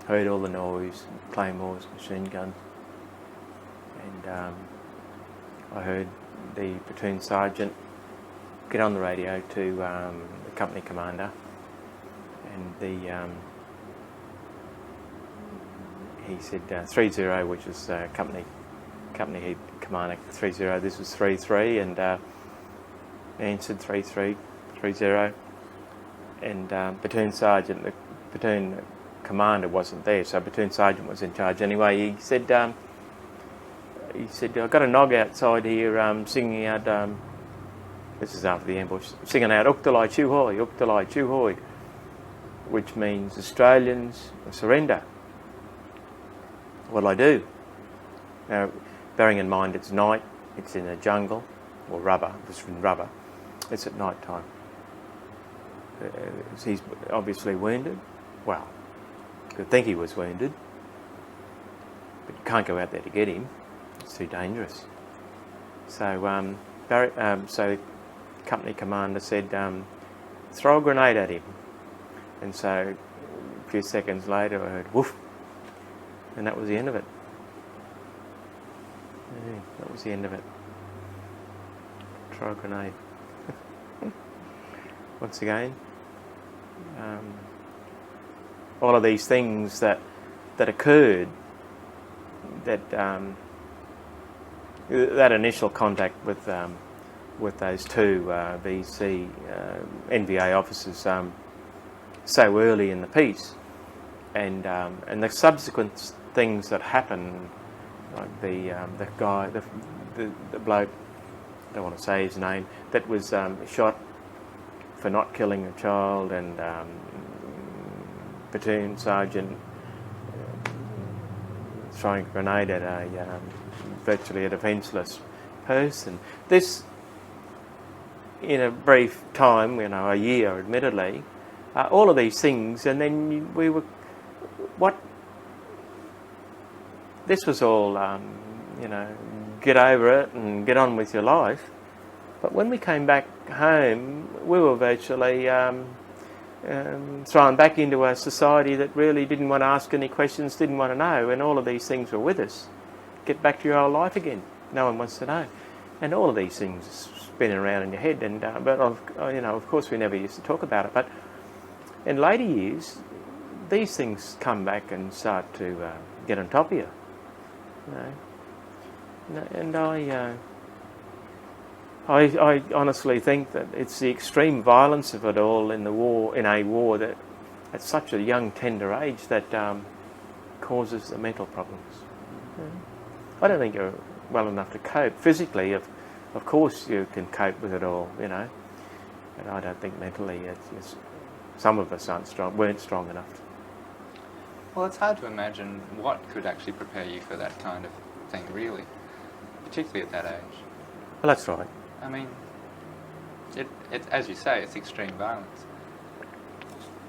S1: heard all the noise, claymores, machine guns, and I heard the platoon sergeant get on the radio to the company commander, and he said 3-0, which is company head commander 3-0. This was 3-3, and answered 3-3, 3-0, and platoon sergeant, the platoon commander wasn't there, so platoon sergeant was in charge anyway. He said, I've got a nog outside here singing out, this is after the ambush, singing out Uktalai Chuhoi, Uktalai Chuhoi, which means Australians surrender. What'll I do? Now, bearing in mind it's night, it's in a jungle, or rubber, it's in rubber, it's at night time. He's obviously wounded. Well, you could think he was wounded, but you can't go out there to get him. It's too dangerous. So, so company commander said, throw a grenade at him. And so, a few seconds later, I heard woof, and that was the end of it. Yeah, that was the end of it. Throw a grenade. Once again, all of these things that occurred, that initial contact with those two VC NVA officers so early in the piece, and the subsequent things that happened, like the guy, the bloke, I don't want to say his name, that was shot for not killing a child, and platoon sergeant throwing a grenade at a virtually a defenceless person. This, in a brief time, a year admittedly, all of these things, and then this was all, get over it and get on with your life. But when we came back home, we were virtually thrown back into a society that really didn't want to ask any questions, didn't want to know, and all of these things were with us. Get back to your old life again. No one wants to know. And all of these things spinning around in your head. And but of course, we never used to talk about it. But in later years, these things come back and start to get on top of you. And I honestly think that it's the extreme violence of it all in a war that at such a young, tender age that causes the mental problems. I don't think you're well enough to cope physically. Of course, you can cope with it all, but I don't think mentally. Some of us weren't strong enough.
S4: Well, it's hard to imagine what could actually prepare you for that kind of thing, really, particularly at that age.
S1: Well, that's right.
S4: I mean, it as you say, it's extreme violence.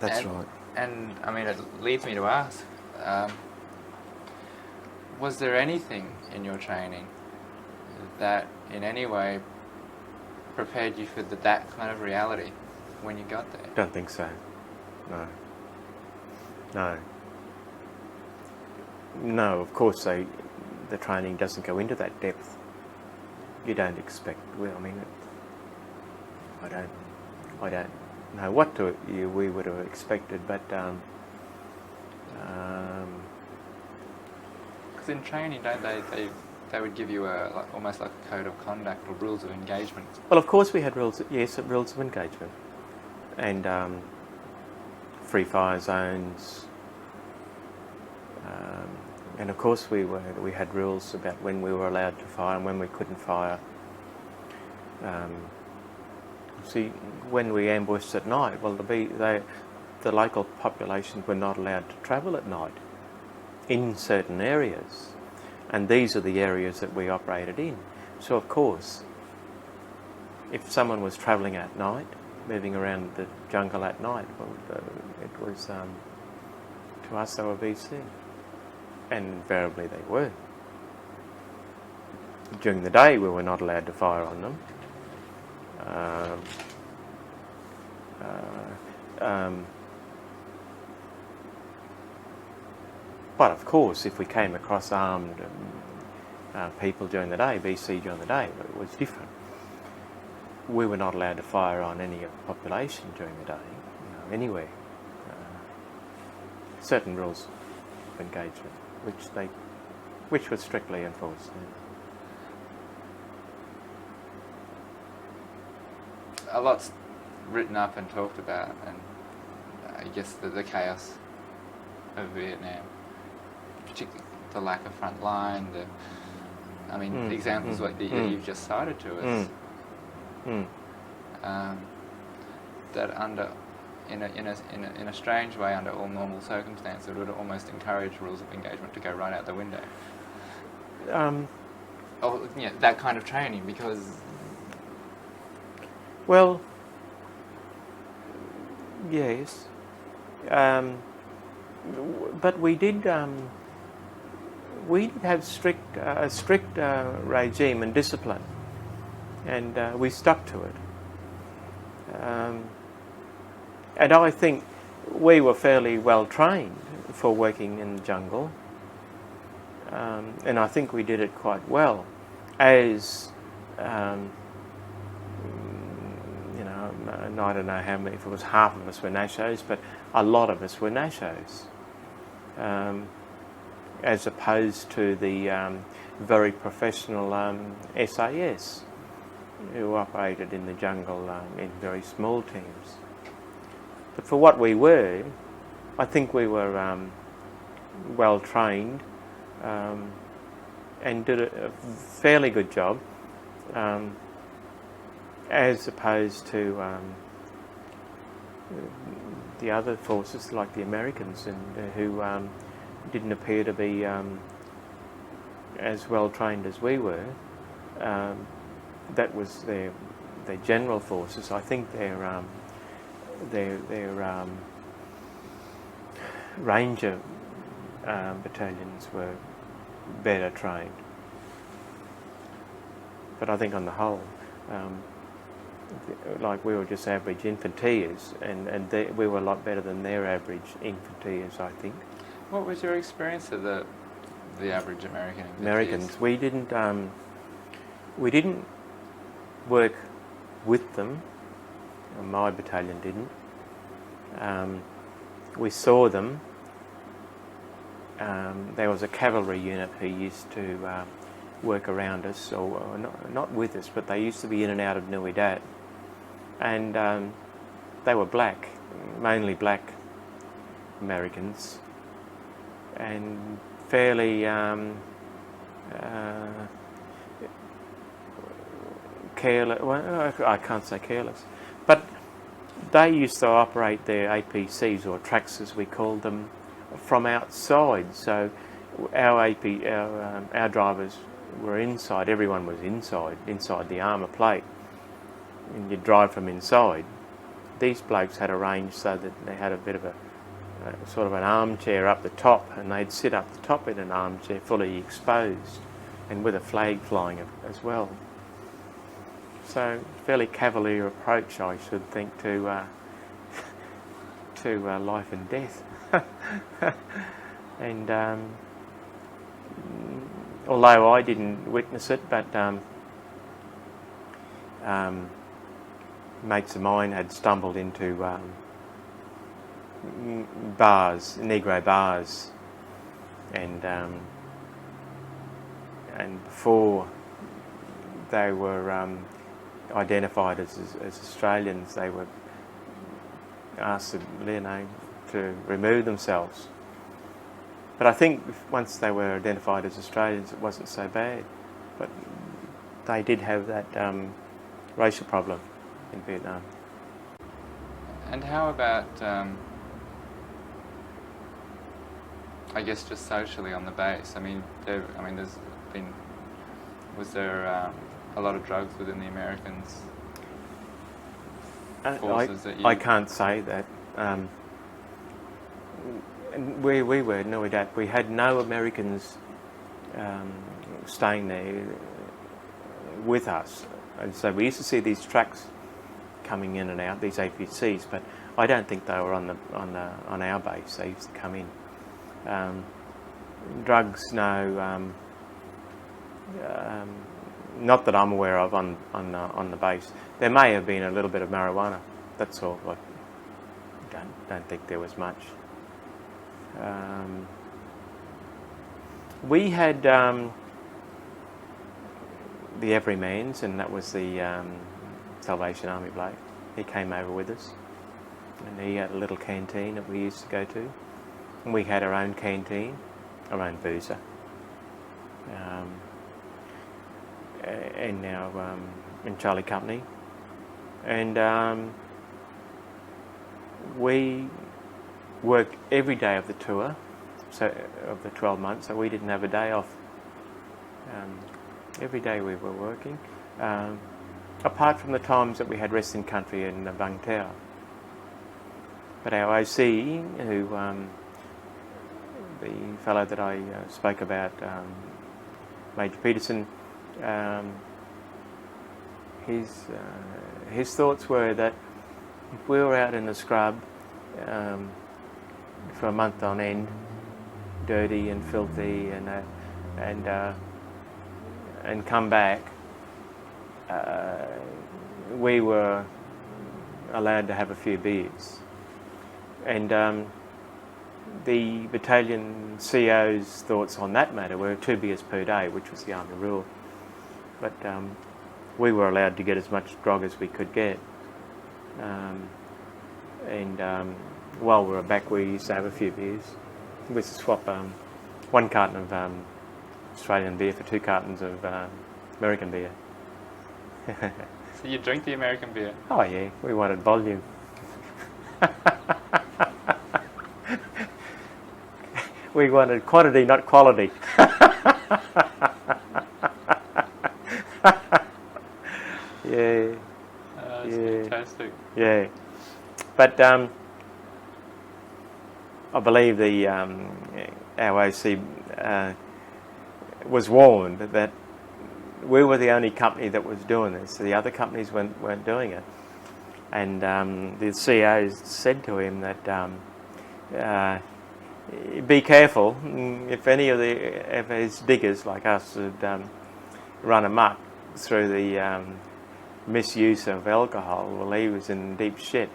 S1: That's right.
S4: And I mean, it leads me to ask, was there anything in your training that in any way prepared you for that kind of reality when you got there?
S1: Don't think so. No, of course the training doesn't go into that depth. You don't expect, I don't know what we would have expected, but
S4: because in training, don't they they would give you almost like a code of conduct or rules of engagement.
S1: Well, of course we had rules. Yes, rules of engagement, and free fire zones, and of course we had rules about when we were allowed to fire and when we couldn't fire. See, when we ambushed at night, well, the local population were not allowed to travel at night in certain areas, and these are the areas that we operated in. So of course, if someone was travelling at night, moving around the jungle at night, well, it was, to us they were VC, and invariably they were. During the day we were not allowed to fire on them. But of course, if we came across armed people during the day, BC during the day, it was different. We were not allowed to fire on any population during the day, anywhere. Certain rules of engagement, which were strictly enforced.
S4: A lot's written up and talked about, and I guess the chaos of Vietnam, particularly the lack of front line, the examples that you've just cited to us, that in a strange way, under all normal circumstances, would almost encourage rules of engagement to go right out the window. That kind of training, because
S1: well, yes, but we did have a strict regime and discipline, and we stuck to it. And I think we were fairly well trained for working in the jungle, and I think we did it quite well, as and I don't know how many, if it was half of us were Nashos, but a lot of us were Nashos, as opposed to the very professional SAS who operated in the jungle in very small teams. But for what we were, I think we were well trained and did a fairly good job, as opposed to the other forces like the Americans, and who didn't appear to be as well trained as we were. That was their general forces. I think their ranger battalions were better trained. But I think on the whole, like we were just average infanteers, and we were a lot better than their average infanteers, I think.
S4: What was your experience of the average American infanteers?
S1: Americans, we didn't work with them. My battalion didn't. We saw them. There was a cavalry unit who used to work around us, or not with us, but they used to be in and out of Nui Dat, and they were black, mainly black Americans, and fairly careless. Well, I can't say careless, but they used to operate their APCs, or tracks as we called them, from outside. So our drivers were inside. Everyone was inside the armour plate, and you'd drive from inside. These blokes had arranged so that they had a bit of a sort of an armchair up the top, and they'd sit up the top in an armchair fully exposed, and with a flag flying as well. So fairly cavalier approach, I should think, to life and death. And although I didn't witness it, but mates of mine had stumbled into bars, Negro bars, and and before they were identified as Australians, they were asked to remove themselves. But I think once they were identified as Australians, it wasn't so bad. But they did have that racial problem in Vietnam.
S4: And how about, I guess, just socially on the base? I mean, was there a lot of drugs within the Americans' forces that you...
S1: I can't say that. We were no doubt. We had no Americans staying there with us, and so we used to see these trucks coming in and out, these APCs, but I don't think they were on our base. They used to come in. Drugs, no, not that I'm aware of on the base. There may have been a little bit of marijuana. That's all. I don't think there was much. We had the Everymans, and that was the Salvation Army bloke. He came over with us, and he had a little canteen that we used to go to. And we had our own canteen, our own boozer. And now in Charlie Company. And we worked every day of the tour, so of the 12 months, so we didn't have a day off. Every day we were working, apart from the times that we had rest in country in Vung Tau. But our OC, who the fellow that I spoke about, Major Peterson, his thoughts were that if we were out in the scrub for a month on end, dirty and filthy, and come back, we were allowed to have a few beers. And the battalion CO's thoughts on that matter were 2 beers per day, which was the army rule. But we were allowed to get as much grog as we could get. While we were back, we used to have a few beers. We used to swap 1 carton of Australian beer for 2 cartons of American beer.
S4: So you drink the American beer?
S1: Oh yeah, we wanted volume. We wanted quantity, not quality. Yeah.
S4: That's fantastic.
S1: Yeah. But I believe the our OC was warned that we were the only company that was doing this. The other companies weren't doing it. And the CEO said to him that be careful, if any of his diggers like us had run amok through the misuse of alcohol, well, he was in deep shit.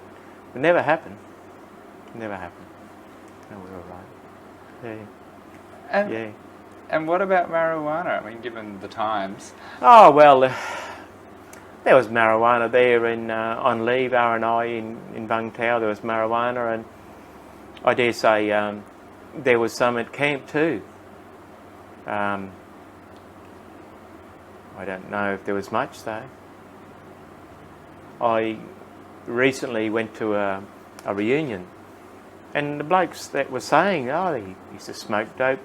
S1: It never happened. Never happened. No, we were right. Yeah.
S4: And what about marijuana? I mean, given the times.
S1: Oh well, there was marijuana there on leave. R&I in Vung Tau, there was marijuana, and I dare say there was some at camp too. I don't know if there was much though. I recently went to a reunion, and the blokes that were saying, oh, they used to smoke dope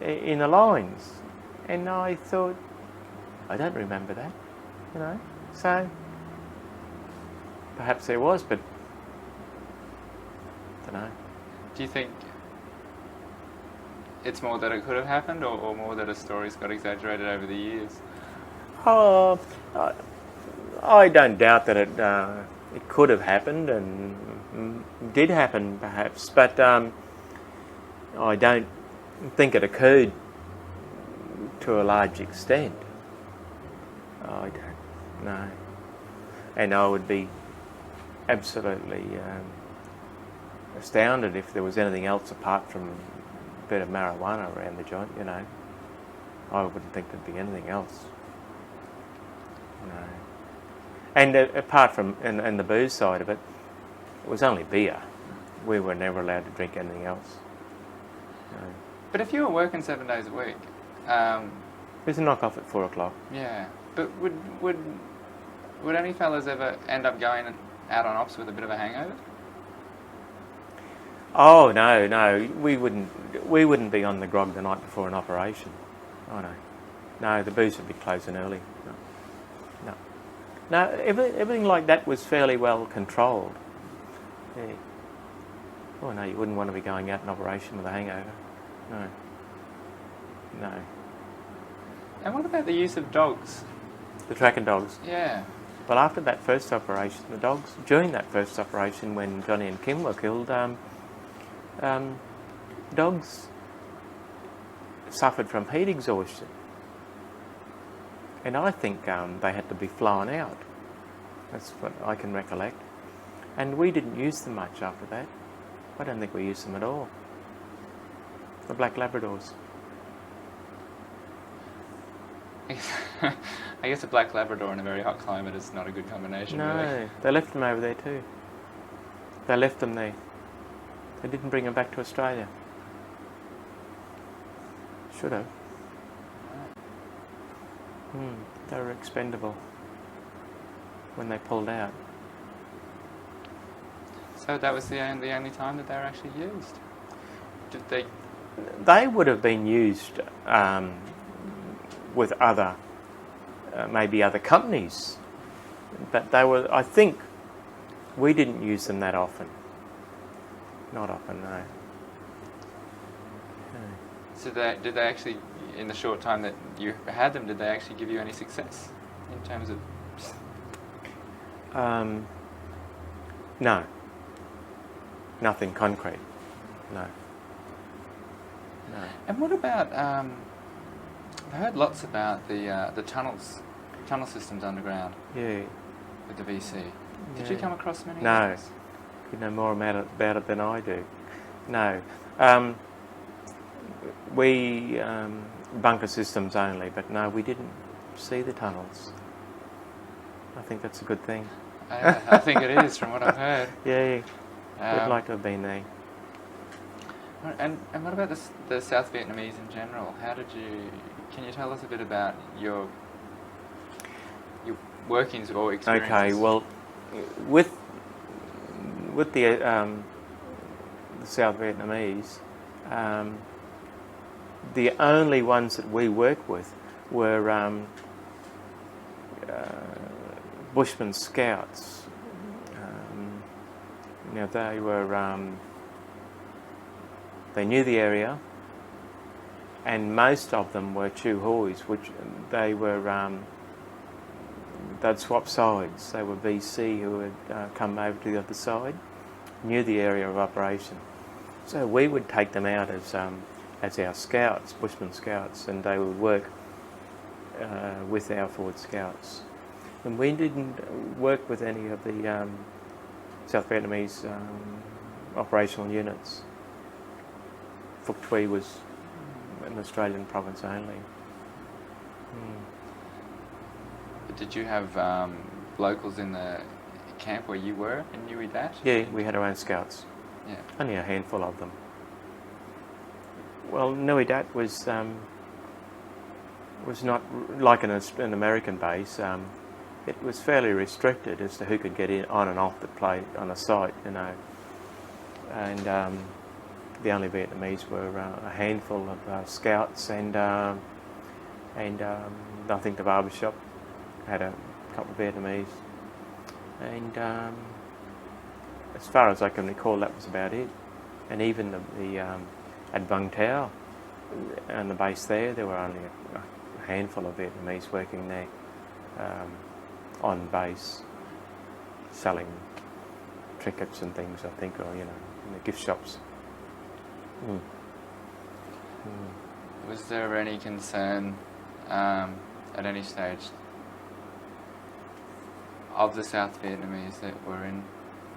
S1: in the lines, and I thought, I don't remember that, you know. So perhaps there was, but I don't know.
S4: Do you think it's more that it could have happened, or more that a story's got exaggerated over the years?
S1: Oh, I don't doubt that it could have happened and did happen perhaps, but I don't think it occurred to a large extent. I don't know. And I would be absolutely astounded if there was anything else apart from a bit of marijuana around the joint, you know. I wouldn't think there'd be anything else. No. And apart from and the booze side of it, it was only beer. We were never allowed to drink anything else. No.
S4: But if you were working 7 days a week,
S1: There's a knock off at 4 o'clock.
S4: yeah. But would any fellas ever end up going out on ops with a bit of a hangover?
S1: Oh no, we wouldn't be on the grog the night before an operation. Oh no, the booze would be closing early. No, everything like that was fairly well controlled. Yeah. Oh no, you wouldn't want to be going out in operation with a hangover. No.
S4: And what about the use of dogs?
S1: The tracking dogs.
S4: Yeah.
S1: Well, after that first operation, the dogs, during that first operation when Johnny and Kim were killed, dogs suffered from heat exhaustion. And I think they had to be flown out. That's what I can recollect. And we didn't use them much after that. I don't think we used them at all. The black Labradors.
S4: I guess a black Labrador in a very hot climate is not a good combination,
S1: No,
S4: really.
S1: they left them over there too. They left them there. They didn't bring them back to Australia. Should have. They were expendable when they pulled out.
S4: So that was the only time that they were actually used? Did they...
S1: They would have been used with other, maybe other companies, but they were, I think, we didn't use them that often. Not often, no.
S4: So did they actually, in the short time that you had them, did they actually give you any success in terms of...
S1: No. Nothing concrete. No.
S4: And what about, I heard lots about the tunnel systems underground
S1: Yeah.
S4: with the VC. Did
S1: Yeah.
S4: you come across many
S1: No.
S4: of those?
S1: You know more about it than I do. No. We bunker systems only, but no, we didn't see the tunnels. I think that's a good thing.
S4: I think it is, from what I've heard.
S1: Yeah, we'd like to have been there.
S4: And what about the South Vietnamese in general? Can you tell us a bit about your workings or experiences?
S1: Okay, well, with the South Vietnamese, the only ones that we worked with were Bushman Scouts. They were they knew the area, and most of them were Chu Hois, which they were. They'd swap sides. They were VC who had come over to the other side, knew the area of operation. So we would take them out as our scouts, Bushman Scouts, and they would work with our forward scouts. And we didn't work with any of the South Vietnamese operational units. Phuoc Tuy was an Australian province only.
S4: Did you have locals in the camp where you were in Nui Dat?
S1: Yeah, we had our own scouts.
S4: Yeah.
S1: Only a handful of them. Well, Nui Dat was not like an American base. It was fairly restricted as to who could get in on and off the plate on a site, And the only Vietnamese were a handful of scouts, and I think the barbershop had a couple of Vietnamese, and as far as I can recall, that was about it. And even at Vung Tau, on the base there were only a handful of Vietnamese working there on base, selling trinkets and things, I think, or in the gift shops.
S4: Was there any concern at any stage of the South Vietnamese that were in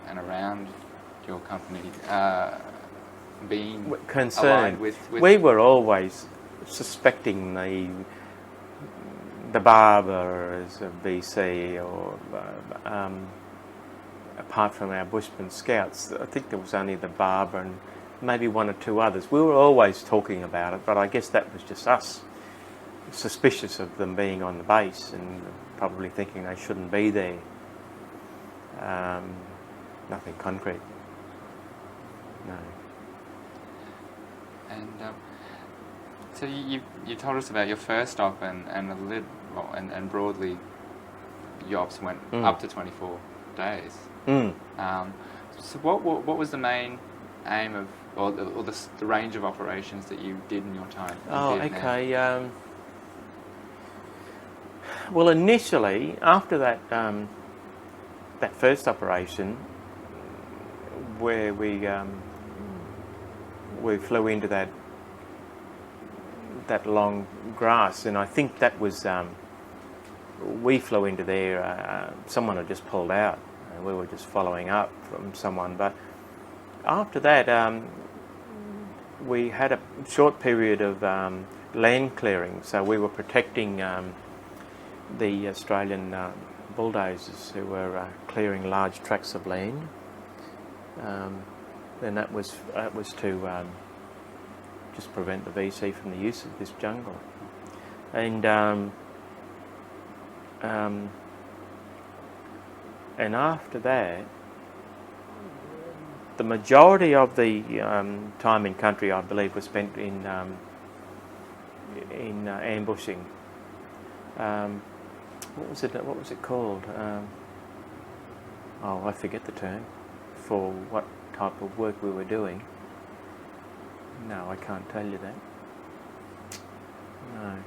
S4: and around your company being
S1: concerned
S4: allied with...
S1: We were always suspecting the barber as a VC, or apart from our Bushman Scouts, I think there was only the barber and maybe one or two others. We were always talking about it, but I guess that was just us, suspicious of them being on the base and probably thinking they shouldn't be there. Nothing concrete. No.
S4: And so you told us about your first op and broadly your ops went up to 24 days. So what was the main aim of, or the range of operations that you did in your time in Vietnam?
S1: Okay. Well, initially, after that that first operation, where we flew into that long grass, and I think that was we flew into there. Someone had just pulled out, and we were just following up from someone. But after that, we had a short period of land clearing, so we were protecting the Australian bulldozers who were clearing large tracts of land. And that was to just prevent the VC from the use of this jungle. And after that, the majority of the time in country, I believe, was spent in ambushing. What was it called? I forget the term for what type of work we were doing. No, I can't tell you that. No.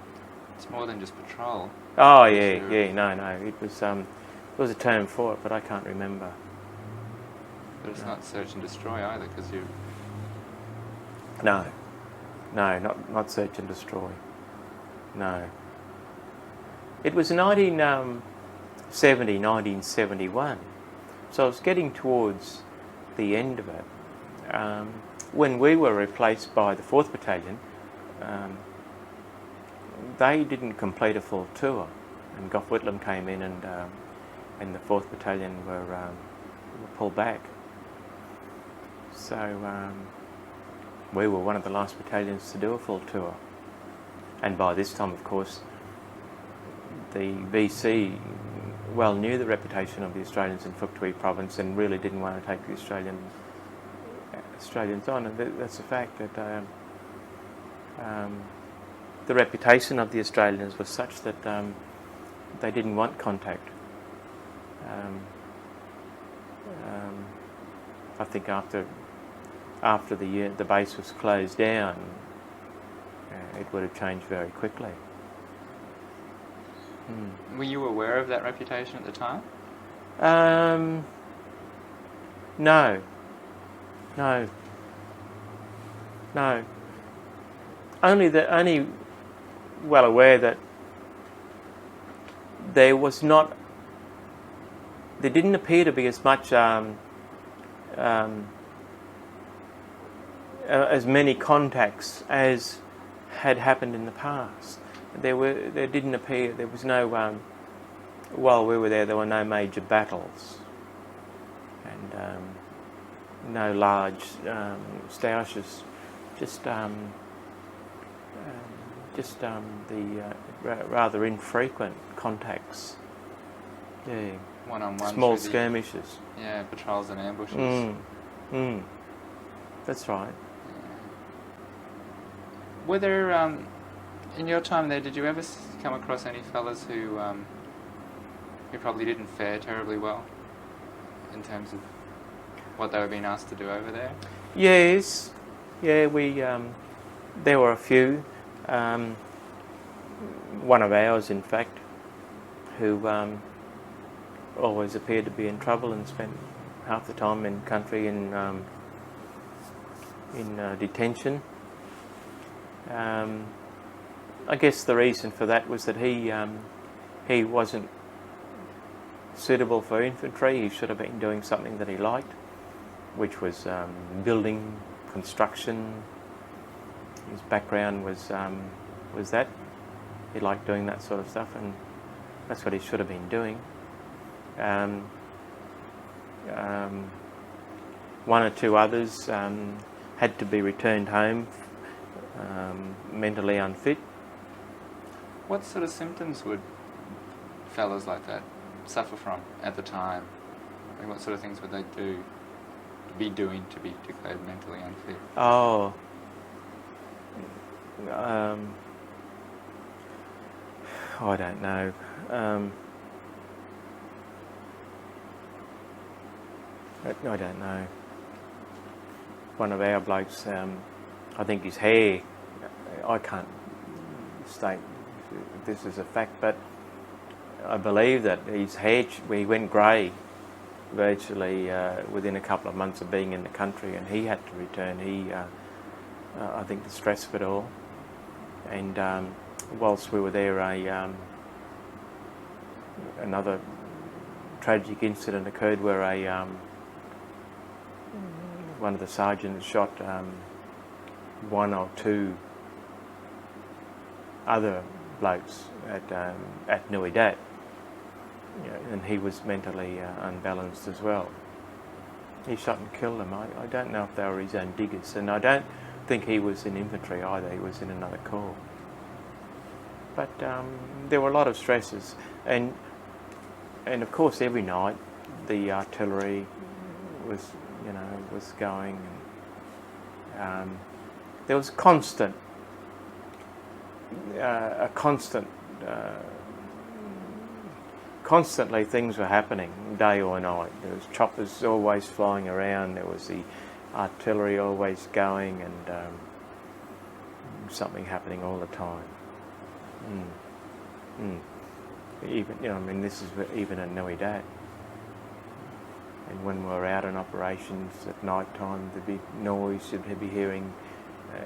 S4: It's more than just patrol.
S1: Oh yeah, sure. Yeah. No. It was there was a term for it, but I can't remember.
S4: But it's not search and destroy either, because you.
S1: No, not search and destroy. No. It was 1971. So I was getting towards the end of it. When we were replaced by the 4th Battalion, they didn't complete a full tour, and Gough Whitlam came in, and the 4th Battalion were pulled back. So we were one of the last battalions to do a full tour, and by this time, of course, the VC well knew the reputation of the Australians in Phuoc Tuy province and really didn't want to take the Australians on. And that's a fact that the reputation of the Australians was such that they didn't want contact. I think after the base was closed down, it would have changed very quickly.
S4: Were you aware of that reputation at the time?
S1: No. Only well aware that there didn't appear to be as much as many contacts as had happened in the past. There was no, while we were there were no major battles, and no large stoushes, just the rather infrequent contacts. Yeah.
S4: One-on-one.
S1: Small skirmishes.
S4: Patrols and ambushes.
S1: That's right.
S4: Yeah. Were there, in your time there, did you ever come across any fellas who probably didn't fare terribly well in terms of what they were being asked to do over there?
S1: Yes. Yeah, there were a few. One of ours, in fact, who always appeared to be in trouble and spent half the time in country in detention. I guess the reason for that was that he wasn't suitable for infantry. He should have been doing something that he liked, which was building, construction. His background was was that. He liked doing that sort of stuff, and that's what he should have been doing. One or two others had to be returned home, mentally unfit.
S4: What sort of symptoms would fellas like that suffer from at the time? I mean, what sort of things would they be doing to be declared mentally unfit?
S1: Oh, I don't know. I don't know. One of our blokes, I think his hair, I can't state this is a fact, but I believe that his hair, he went grey virtually within a couple of months of being in the country, and he had to return. I think the stress of it all. And whilst we were there, another tragic incident occurred where one of the sergeants shot one or two other blokes at Nui Dat, and he was mentally unbalanced as well. He shot and killed them. I don't know if they were his own diggers, and I don't think he was in infantry either. He was in another corps. But there were a lot of stresses, and of course every night the artillery was going. And, there was constantly things were happening, day or night. There was choppers always flying around. There was the artillery always going, and something happening all the time. Even this is even in Nui Dat. And when we were out on operations at night time, there'd be noise. You'd be hearing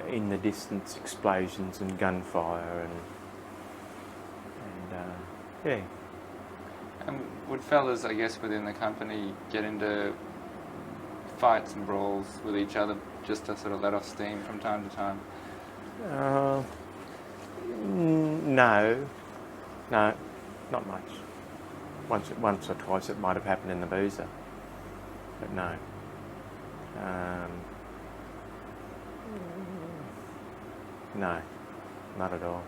S1: in the distance explosions and gunfire, yeah.
S4: And would fellas, I guess, within the company get into fights and brawls with each other just to sort of let off steam from time to time?
S1: No, not much. Once or twice it might have happened in the boozer, but no. No, not at all.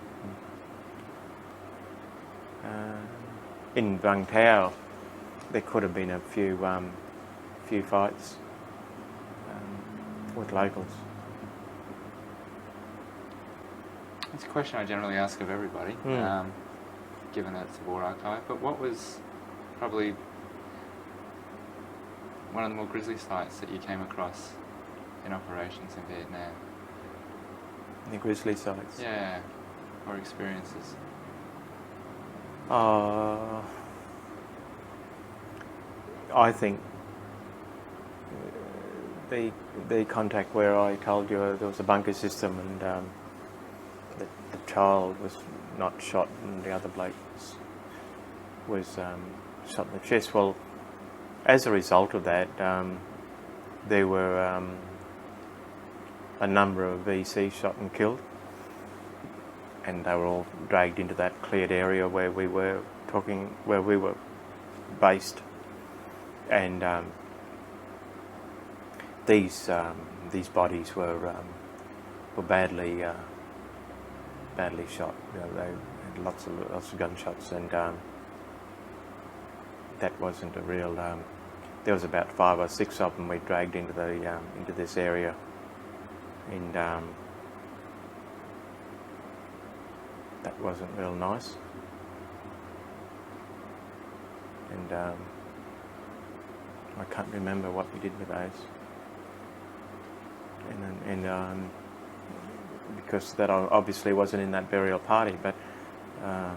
S1: In Vung Tau, there could have been a few fights with locals.
S4: It's a question I generally ask of everybody, given that it's a war archive. But what was probably one of the more grisly sights that you came across in operations in Vietnam?
S1: The grizzly sites?
S4: Yeah, or experiences.
S1: I think the contact where I told you there was a bunker system, and the child was not shot and the other bloke was shot in the chest. Well, as a result of that, there were a number of VCs shot and killed, and they were all dragged into that cleared area where we were based, and these bodies were badly shot. They had lots of gunshots, and that wasn't a real. There was about 5 or 6 of them we dragged into this area, and that wasn't real nice. And I can't remember what we did with those. And because that obviously wasn't in that burial party, but yeah.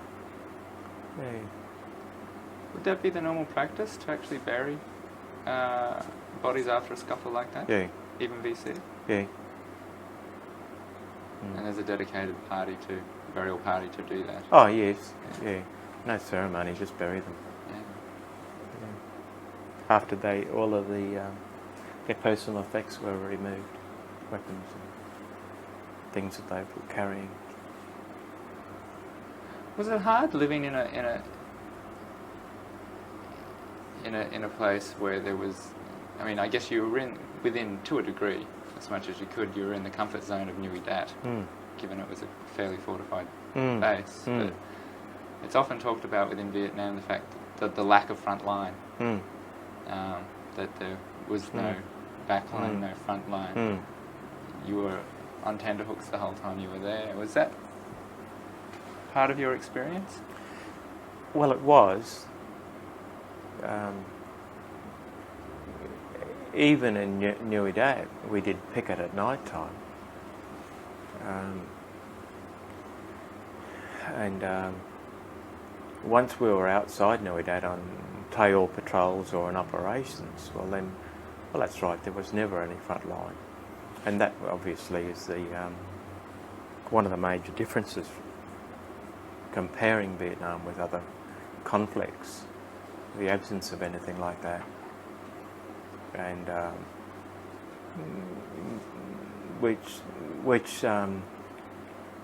S4: Would that be the normal practice, to actually bury bodies after a scuffle like that?
S1: Yeah.
S4: Even VC?
S1: Yeah.
S4: And there's a dedicated burial party to do that?
S1: Oh yes, yeah. No ceremony, just bury them.
S4: Yeah.
S1: Yeah. After all of their personal effects were removed, weapons and things that they were carrying.
S4: Was it hard living in a place where there was? I mean, I guess you were within, to a degree, as much as you could, you were in the comfort zone of Nui Dat, given it was a fairly fortified base. But it's often talked about within Vietnam the fact that the lack of front line, that there was no back line, no front line. You were on tenterhooks the whole time you were there. Was that part of your experience?
S1: Well, it was. Even in Nui Dat, we did picket at night time. And once we were outside Nui Dat on tail patrols or in operations, well, that's right, there was never any front line. And that obviously is the one of the major differences comparing Vietnam with other conflicts, the absence of anything like that. And which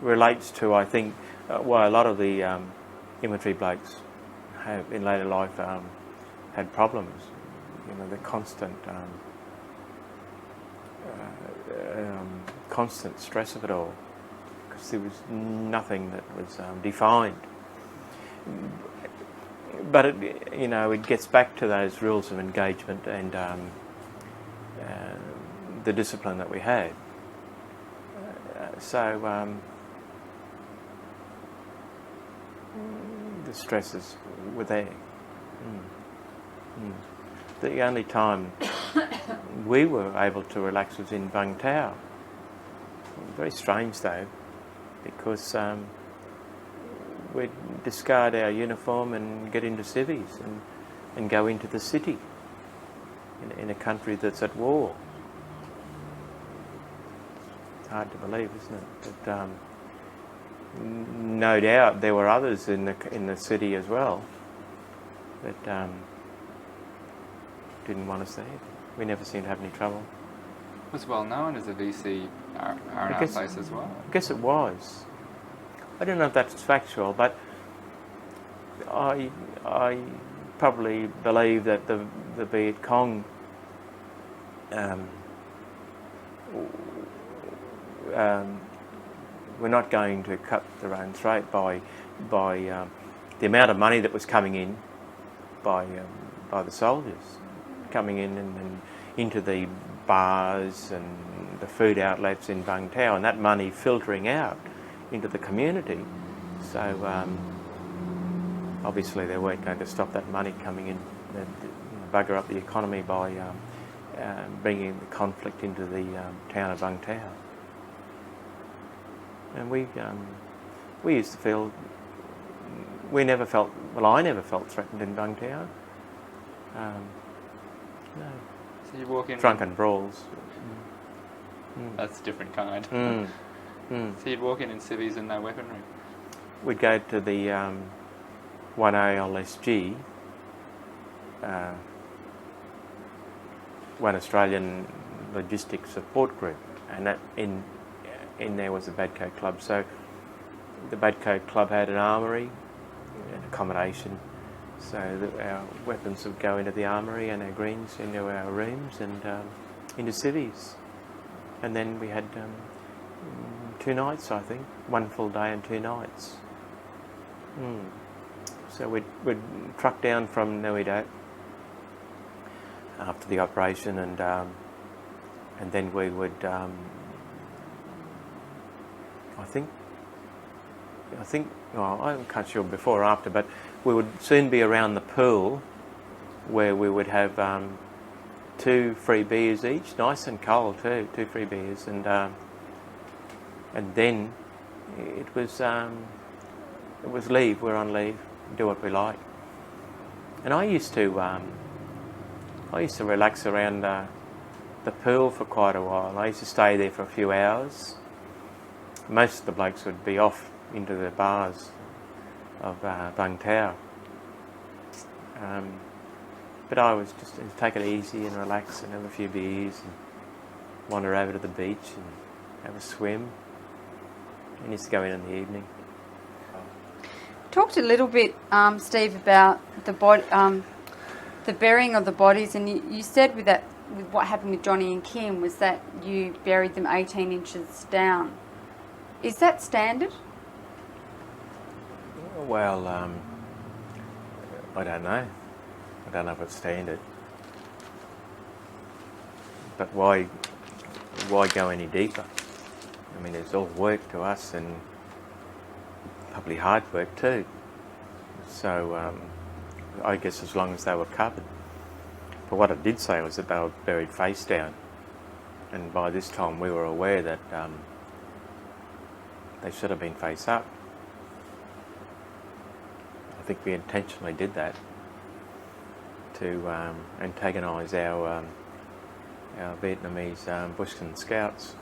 S1: relates to, I think, why a lot of the infantry blokes have in later life had problems. You know, the constant stress of it all, because there was nothing that was defined. But it gets back to those rules of engagement and the discipline that we had. So the stresses were there. The only time we were able to relax was in Vung Tau. Very strange though, because we'd discard our uniform and get into civvies and go into the city in a country that's at war. It's hard to believe, isn't it? But no doubt there were others in the city as well that didn't want us there. We never seemed to have any trouble.
S4: It was well known as a VC R&R place as well.
S1: I guess it was. I don't know if that's factual, but I probably believe that the Viet Cong were not going to cut their own throat by the amount of money that was coming in by the soldiers, coming in and into the bars and the food outlets in Vung Tau, and that money filtering out into the community. So obviously they weren't going to stop that money coming in and bugger up the economy by bringing the conflict into the town of Vung Tau. And we used to feel, I never felt threatened in Vung Tau. No.
S4: So you walk in...
S1: Drunken brawls.
S4: That's a different kind. So you'd walk in civvies and no weaponry?
S1: We'd go to the 1ALSG, one Australian Logistics Support Group, and that in there was the Badcoat Club. So the Badcoat Club had an armoury and accommodation, so that our weapons would go into the armoury and our greens into our rooms and into civvies. And then we had 2 nights, I think, 1 full day and 2 nights. So we'd truck down from Nui Dat after the operation, and then we would, I think, well, I'm not sure before or after, but we would soon be around the pool where we would have 2 free beers each, nice and cold too, 2 free beers, and then it was leave. We're on leave, do what we like. And I used to relax around the pool for quite a while. I used to stay there for a few hours. Most of the blokes would be off into the bars of Vung Tau. But I was just take it easy and relax and have a few beers and wander over to the beach and have a swim. And used to go in the evening.
S2: talked a little bit, Steve, about the burying of the bodies, and you said with what happened with Johnny and Kim was that you buried them 18 inches down. Is that standard?
S3: Well, I don't know. I don't know if it's standard. But why go any deeper? I mean, it's all work to us, and probably hard work too. So I guess as long as they were covered. But what I did say was that they were buried face down, and by this time we were aware that they should have been face up. I think we intentionally did that to antagonise our Vietnamese bushman scouts.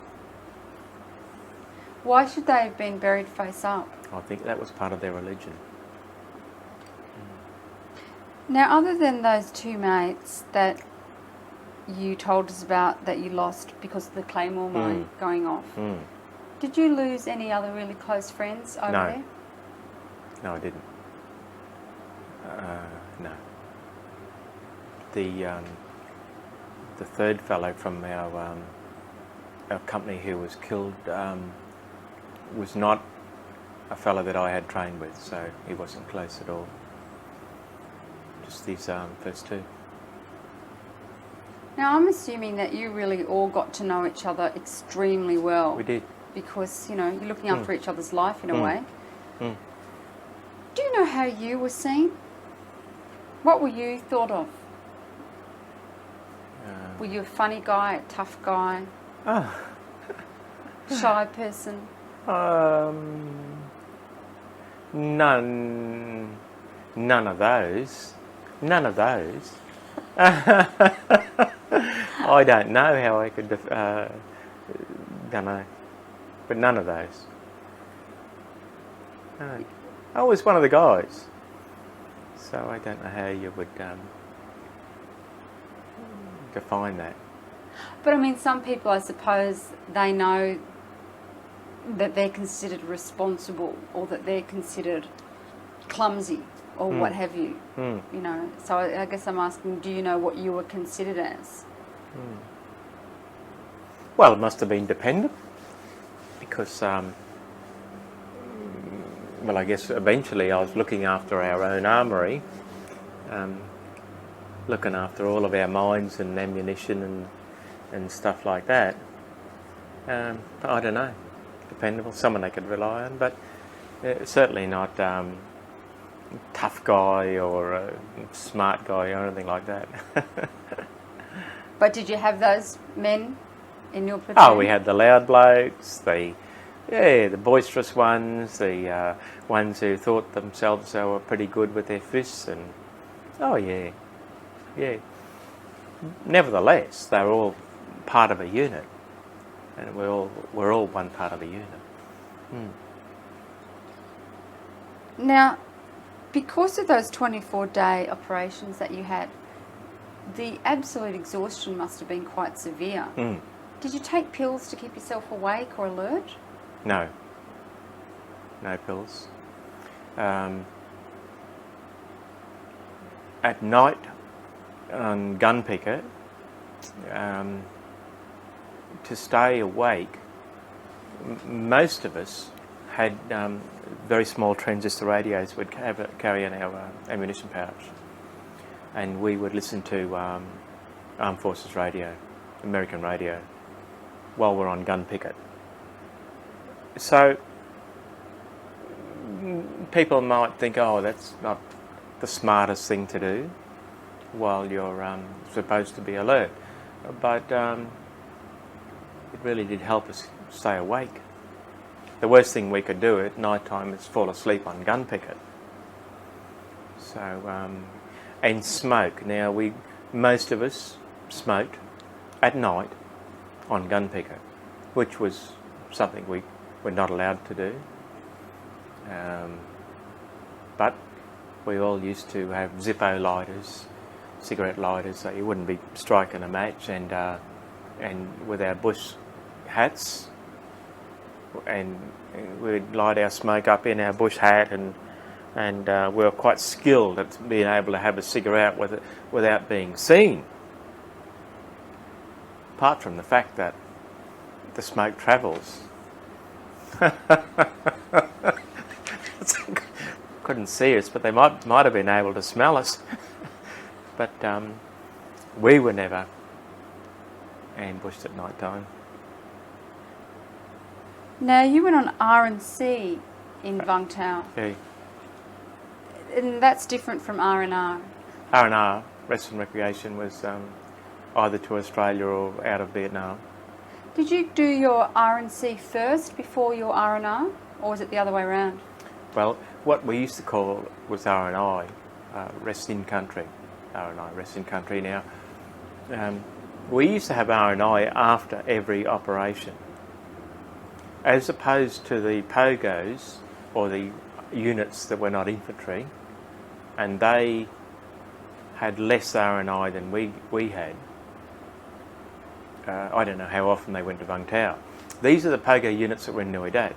S2: Why should they have been buried face up?
S3: I think that was part of their religion.
S2: Now, other than those two mates that you told us about that you lost because of the Claymore mine going off, did you lose any other really close friends over there?
S3: No, I didn't. No. The third fellow from our company who was killed was not a fellow that I had trained with, so he wasn't close at all. Just these first two.
S2: Now, I'm assuming that you really all got to know each other extremely well.
S3: We did.
S2: Because, you know, you're looking after each other's life in a way.
S3: Mm.
S2: Do you know how you were seen? What were you thought of? Were you a funny guy, a tough guy, shy person?
S3: None of those. None of those. I don't know how I could, don't know, but none of those. No. I was one of the guys, so I don't know how you would define that.
S2: But I mean, some people, I suppose, they know that they're considered responsible or that they're considered clumsy or what have you. You know, so I guess I'm asking, do you know what you were considered as?
S3: Well, it must have been dependent because, well, I guess eventually I was looking after our own armoury, looking after all of our mines and ammunition and stuff like that. I don't know, dependable, someone they could rely on, but certainly not tough guy or a smart guy or anything like that.
S2: But did you have those men in your platoon?
S3: Oh, we had the loud blokes, the boisterous ones, the ones who thought themselves they were pretty good with their fists, and yeah. Nevertheless, they were all part of a unit, and we're all one part of a unit.
S2: Now, because of those 24-day operations that you had, the absolute exhaustion must have been quite severe. Did you take pills to keep yourself awake or alert?
S3: No pills. At night on gun picket, to stay awake, most of us had very small transistor radios we'd carry in our ammunition pouch, and we would listen to Armed Forces radio, American radio, while we're on gun picket. So people might think, oh, that's not the smartest thing to do while you're supposed to be alert, but it really did help us stay awake. The worst thing we could do at night time is fall asleep on gun picket. So, and smoke. Now, most of us smoked at night on gun picket, which was something we were not allowed to do. But we all used to have Zippo lighters, cigarette lighters, so you wouldn't be striking a match, and with our bush hats, and we'd light our smoke up in our bush hat, and and we were quite skilled at being able to have a cigarette with it without being seen. Apart from the fact that the smoke travels. Couldn't see us, but they might have been able to smell us. But we were never ambushed at night time.
S2: Now, you went on R&C in Vung Tau,
S3: Yeah.
S2: and that's different from R&R.
S3: R&R, rest and recreation, was either to Australia or out of Vietnam.
S2: Did you do your R&C first before your R&R, or was it the other way around?
S3: Well, what we used to call was R&I, rest in country. R&I, rest in country. Now, we used to have R&I after every operation, as opposed to the POGOs, or the units that were not infantry, and they had less R&I than we had. I don't know how often they went to Vung Tau. These are the POGO units that were in Nui Dat.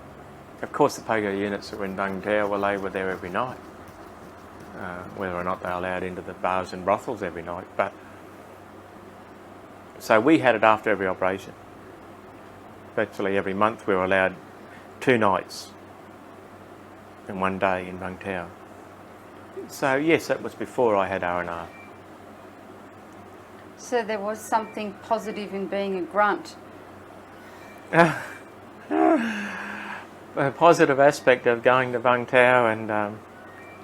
S3: Of course, the POGO units that were in Vung Tau, well, they were there every night. Whether or not they were allowed into the bars and brothels every night. But so we had it after every operation. Virtually every month we were allowed 2 nights and 1 day in Vung Tau. So yes, that was before I had R&R.
S2: So there was something positive in being a grunt.
S3: A positive aspect of going to Vung Tau and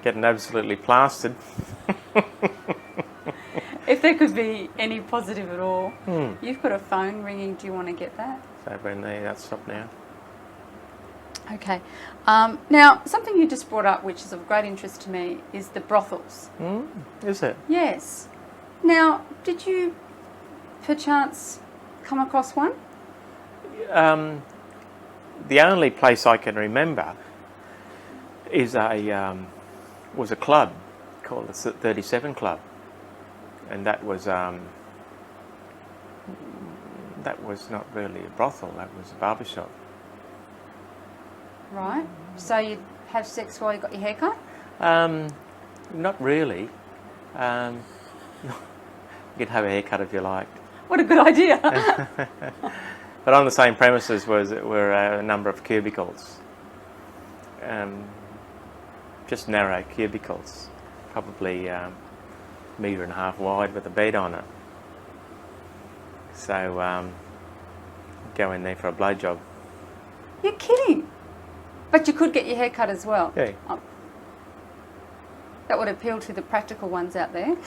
S3: getting absolutely plastered.
S2: If there could be any positive at all, you've got a phone ringing. Do you want to get that?
S3: So when that's stopped now.
S2: Okay. Now, something you just brought up, which is of great interest to me, is the brothels.
S3: Is it?
S2: Yes. Now, did you, perchance, come across one?
S3: The only place I can remember is was a club called the 37 Club, and that was not really a brothel. That was a barbershop.
S2: Right. So you'd have sex while you got your hair cut?
S3: Not really. You could have a haircut if you liked.
S2: What a good idea.
S3: But on the same premises were a number of cubicles. Just narrow cubicles, probably 1.5 metres wide with a bed on it. So go in there for a blowjob.
S2: You're kidding. But you could get your hair cut as well.
S3: Yeah.
S2: Oh. That would appeal to the practical ones out there.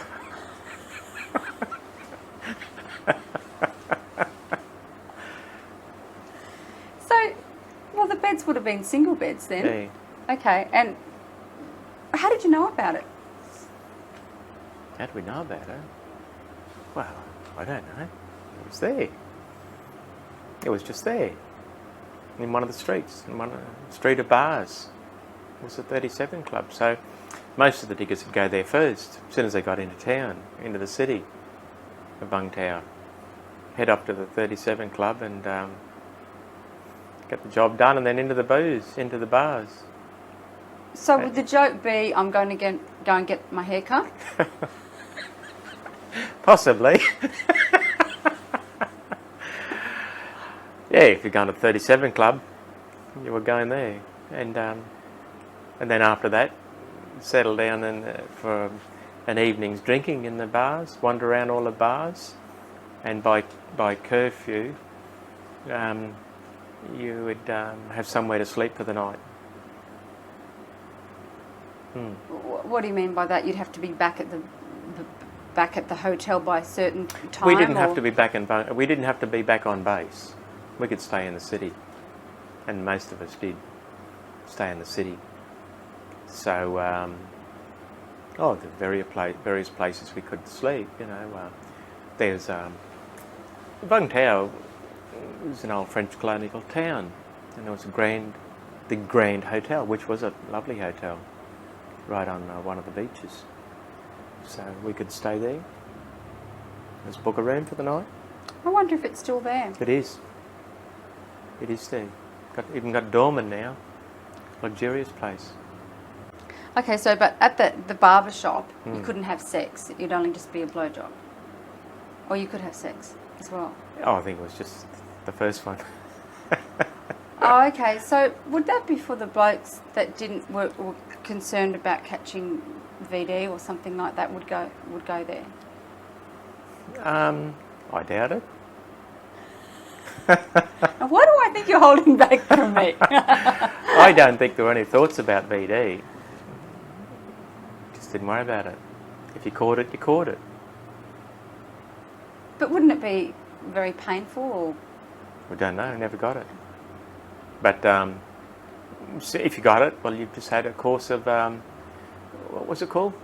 S2: So, well, the beds would have been single beds then.
S3: Yeah.
S2: Okay, and how did you know about it?
S3: How do we know about it? Well, I don't know. It was there. It was just there. In one of the streets, in one street of bars. It was the 37 Club. So most of the diggers would go there first, as soon as they got into town, into the city of Vung Tau. Head up to the 37 Club and get the job done, and then into the booze, into the bars.
S2: So would the joke be, I'm going to go and get my hair cut?
S3: Possibly. Yeah, if you're going to the 37 Club, you were going there. And then after that, settle down for an evening's drinking in the bars, wander around all the bars, and by curfew, you would have somewhere to sleep for the night.
S2: What do you mean by that? You'd have to be back at the hotel by a certain time?
S3: We didn't have to be back we didn't have to be back on base. We could stay in the city, and most of us did stay in the city. So, there are various places we could sleep. You know, there's Vung Tau was an old French colonial town, and there was the Grand Hotel, which was a lovely hotel, right on one of the beaches. So we could stay there. Just book a room for the night.
S2: I wonder if it's still there.
S3: It is. It is there. Even got doorman now. Luxurious place.
S2: Okay, so but at the barber shop, you couldn't have sex. It'd only just be a blowjob. Or you could have sex as well.
S3: Oh, I think it was just the first one.
S2: Oh, okay. So would that be for the blokes that didn't work or concerned about catching VD or something like that would go there?
S3: I doubt it.
S2: Now, why do I think you're holding back from me?
S3: I don't think there were any thoughts about VD. Just didn't worry about it. If you caught it, you caught it.
S2: But wouldn't it be very painful? Or?
S3: We don't know. Never got it. But so if you got it, well, you've just had a course of what was it called?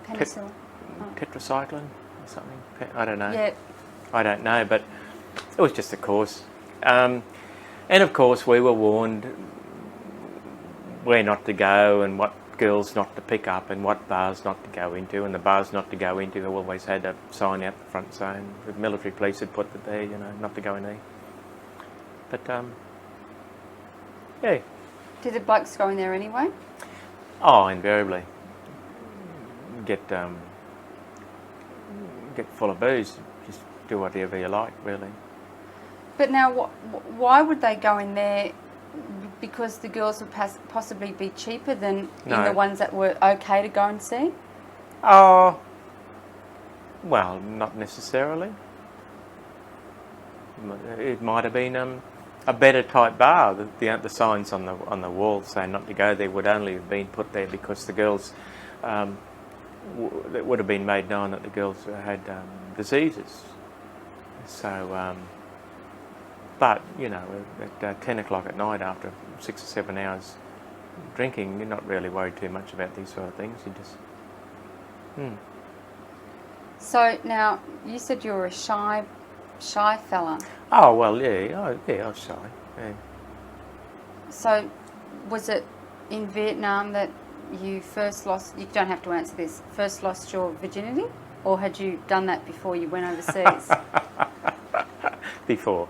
S2: Penicillin.
S3: Tetracycline or something. I don't know.
S2: Yeah.
S3: I don't know, but it was just a course. And of course, we were warned where not to go and what girls not to pick up and what bars not to go into. And the bars not to go into always had a sign out the front saying the military police had put it there, you know, not to go in there. But yeah.
S2: Did the blokes go in there anyway?
S3: Oh, invariably. Get full of booze. Just do whatever you like, really.
S2: But now, why would they go in there? Because the girls would possibly be cheaper than in the ones that were okay to go and see?
S3: Oh, well, not necessarily. It might have been a better type bar. The signs on the wall saying not to go there would only have been put there because the girls, it would have been made known that the girls had diseases. So, but you know, at 10 o'clock at night after 6 or 7 hours drinking, you're not really worried too much about these sort of things. You just.
S2: So now you said you were a shy fella.
S3: Oh well, yeah. I was shy. Yeah.
S2: So, was it in Vietnam that you first lost? You don't have to answer this. First lost your virginity, or had you done that before you went overseas?
S3: Before.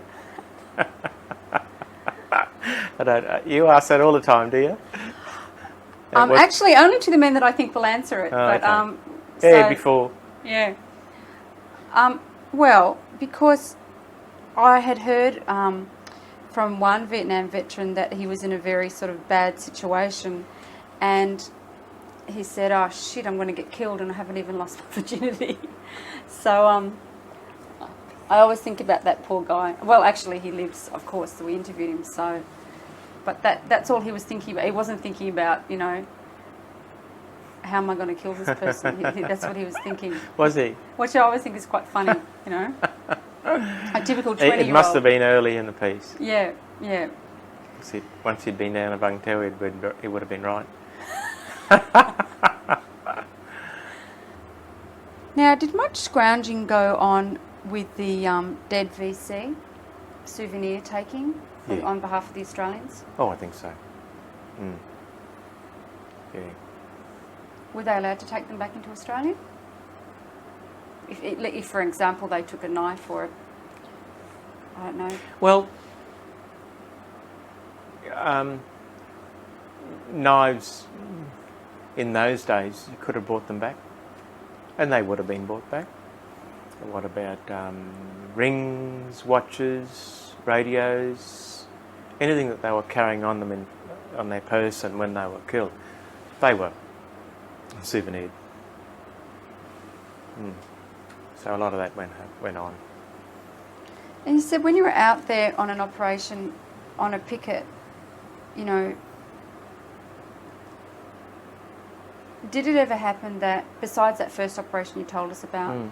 S3: I don't. You ask that all the time, do you?
S2: Actually, only to the men that I think will answer it.
S3: Oh,
S2: but
S3: okay. Yeah, before.
S2: Yeah. Well, because I had heard from one Vietnam veteran that he was in a very sort of bad situation, and he said, "Oh shit, I'm going to get killed, and I haven't even lost my virginity." So I always think about that poor guy. Well, actually, he lives, of course. So we interviewed him. So, but that's all he was thinking about. He wasn't thinking about, you know, how am I going to kill this person? That's what he was thinking.
S3: Was he?
S2: Which I always think is quite funny, you know. A typical 20-year-old.
S3: It must have been early in the piece.
S2: Yeah.
S3: Once he'd been down a Bung Tail, he would have been right.
S2: Now, did much scrounging go on with the dead VC souvenir taking on behalf of the Australians?
S3: Oh, I think so. Yeah.
S2: Were they allowed to take them back into Australia? If, for example, they took a knife or I don't know.
S3: Well, knives in those days, you could have brought them back, and they would have been brought back. What about rings, watches, radios, anything that they were carrying on them on their person when they were killed? They were souvenired. So a lot of that went on.
S2: And you said when you were out there on an operation, on a picket, you know, did it ever happen that, besides that first operation you told us about,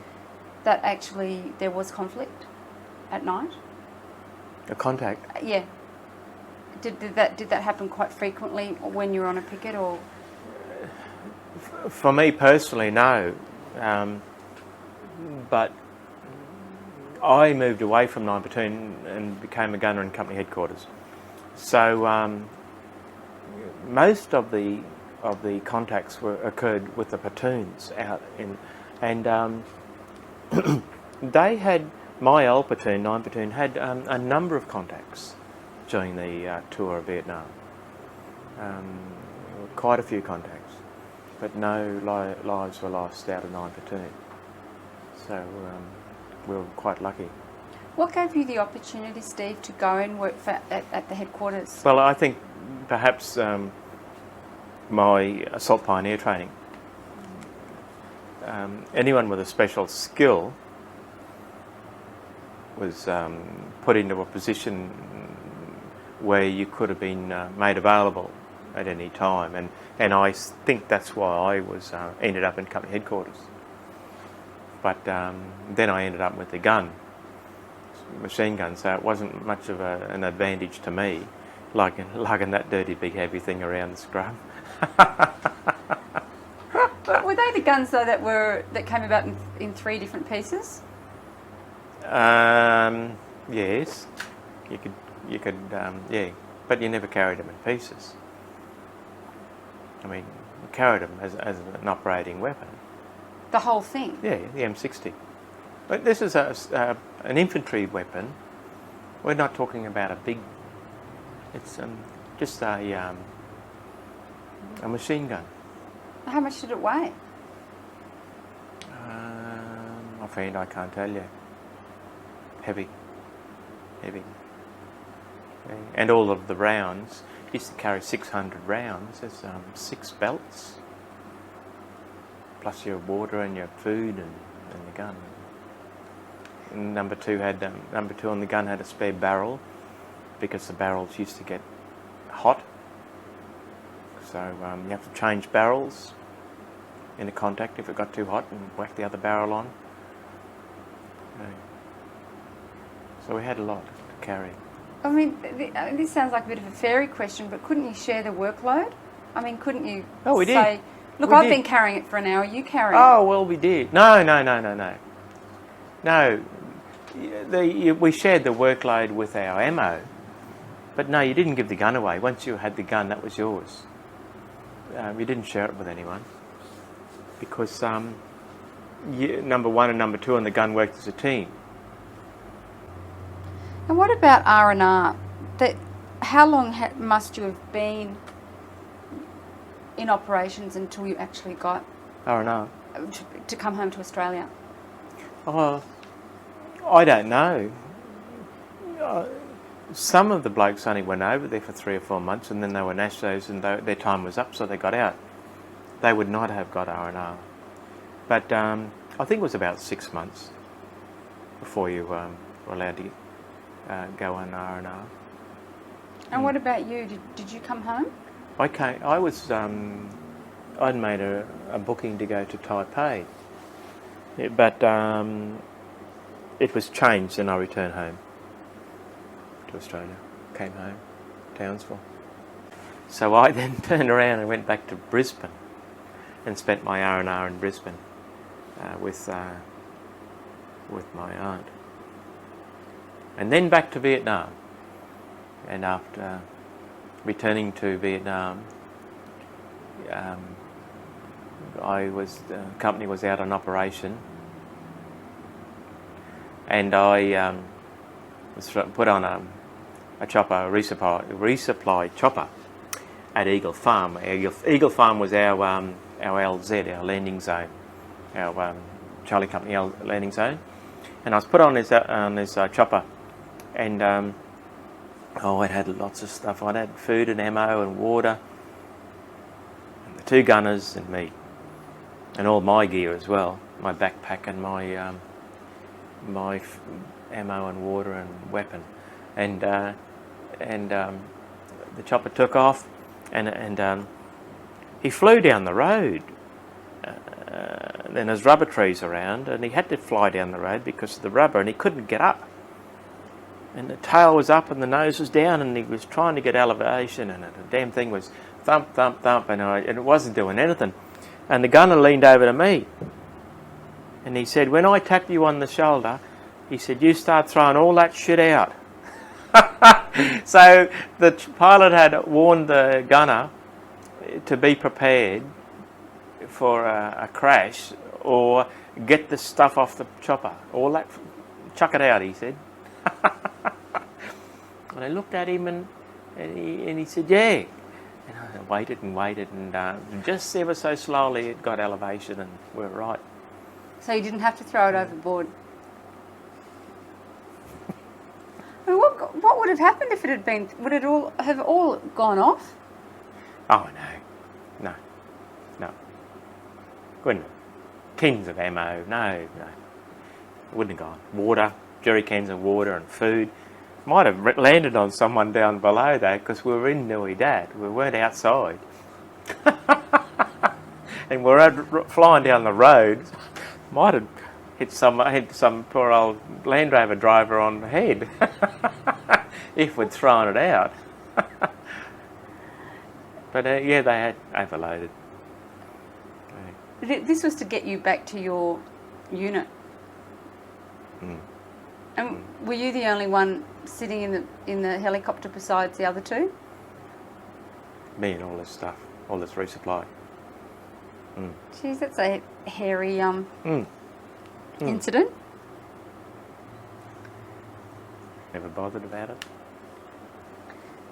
S2: that actually there was conflict at night?
S3: A contact?
S2: Yeah. Did that happen quite frequently when you were on a picket, or?
S3: For me personally, no. But I moved away from 9 Platoon and became a gunner in company headquarters. So most of the contacts occurred with the platoons out in, and they had, my old platoon, 9 Platoon, had a number of contacts during the tour of Vietnam. Quite a few contacts. but no lives were lost out of 9 platoon. So we were quite lucky.
S2: What gave you the opportunity, Steve, to go and work at the headquarters?
S3: Well, I think perhaps my assault pioneer training. Anyone with a special skill was put into a position where you could have been made available at any time, and I think that's why I was ended up in company headquarters. But then I ended up with the gun, machine gun, so it wasn't much of an advantage to me, lugging that dirty big heavy thing around the scrum.
S2: But were they the guns though that came about in 3 different pieces?
S3: Yes, you could, yeah, but you never carried them in pieces. I mean, you carried them as an operating weapon.
S2: The whole thing?
S3: Yeah, the M60. But this is an infantry weapon. We're not talking about a big. It's just a machine gun.
S2: How much did it weigh?
S3: Offhand, I can't tell you. Heavy. Yeah. And all of the rounds used to carry 600 rounds. There's 6 belts, plus your water and your food and the gun. And number two on the gun had a spare barrel because the barrels used to get hot. So you have to change barrels in a contact if it got too hot and whack the other barrel on. So we had a lot to carry.
S2: I mean, this sounds like a bit of a fairy question, but couldn't you share the workload? I mean, couldn't you
S3: we
S2: say,
S3: did.
S2: look,
S3: We
S2: I've
S3: did.
S2: been carrying it for an hour, you carry it?
S3: Oh, well, we did. No. No, we shared the workload with our ammo, but no, you didn't give the gun away. Once you had the gun, that was yours. You didn't share it with anyone because number 1 and number 2 on the gun worked as a team.
S2: And what about R&R? How long must you have been in operations until you actually got
S3: R&R.
S2: to come home to Australia?
S3: Oh, I don't know. Some of the blokes only went over there for 3 or 4 months, and then they were NASHOs and their time was up, so they got out. They would not have got R&R. But I think it was about 6 months before you were allowed to go on R&R.
S2: And what about you? Did you come home?
S3: I was. I'd made a booking to go to Taipei, but it was changed, and I returned home to Australia. Came home, Townsville. So I then turned around and went back to Brisbane, and spent my R&R in Brisbane with my aunt. And then back to Vietnam. And after returning to Vietnam, the company was out on operation, and I was put on a chopper, a resupply chopper at Eagle Farm. Eagle Farm was our LZ, our landing zone, our Charlie Company landing zone, and I was put on this chopper. And I'd had lots of stuff. I'd had food and ammo and water, and the 2 gunners and me, and all my gear as well, my backpack and my ammo and water and weapon. And the chopper took off, and he flew down the road. Then there's rubber trees around, and he had to fly down the road because of the rubber, and he couldn't get up. And the tail was up and the nose was down, and he was trying to get elevation, and the damn thing was thump, thump, thump, and it wasn't doing anything. And the gunner leaned over to me, and he said, when I tap you on the shoulder, he said, you start throwing all that shit out. So the pilot had warned the gunner to be prepared for a crash or get the stuff off the chopper. All that, chuck it out, he said. And I looked at him and he said, yeah. and waited and just ever so slowly it got elevation and we were right.
S2: So you didn't have to throw it overboard. I mean, what would have happened if it had been? Would it all have gone off?
S3: Oh no. Couldn't. Tins of ammo, no. It wouldn't have gone. Water, jerry cans of water and food. Might have landed on someone down below though, because we were in Nui Dat. We weren't outside. And we're flying down the road. Might have hit some poor old Land Rover driver on the head if we'd thrown it out. But yeah, they had overloaded.
S2: This was to get you back to your unit. And were you the only one sitting in the helicopter besides the other two?
S3: Me and all this stuff, all this resupply.
S2: Geez, that's a hairy incident.
S3: Never bothered about it.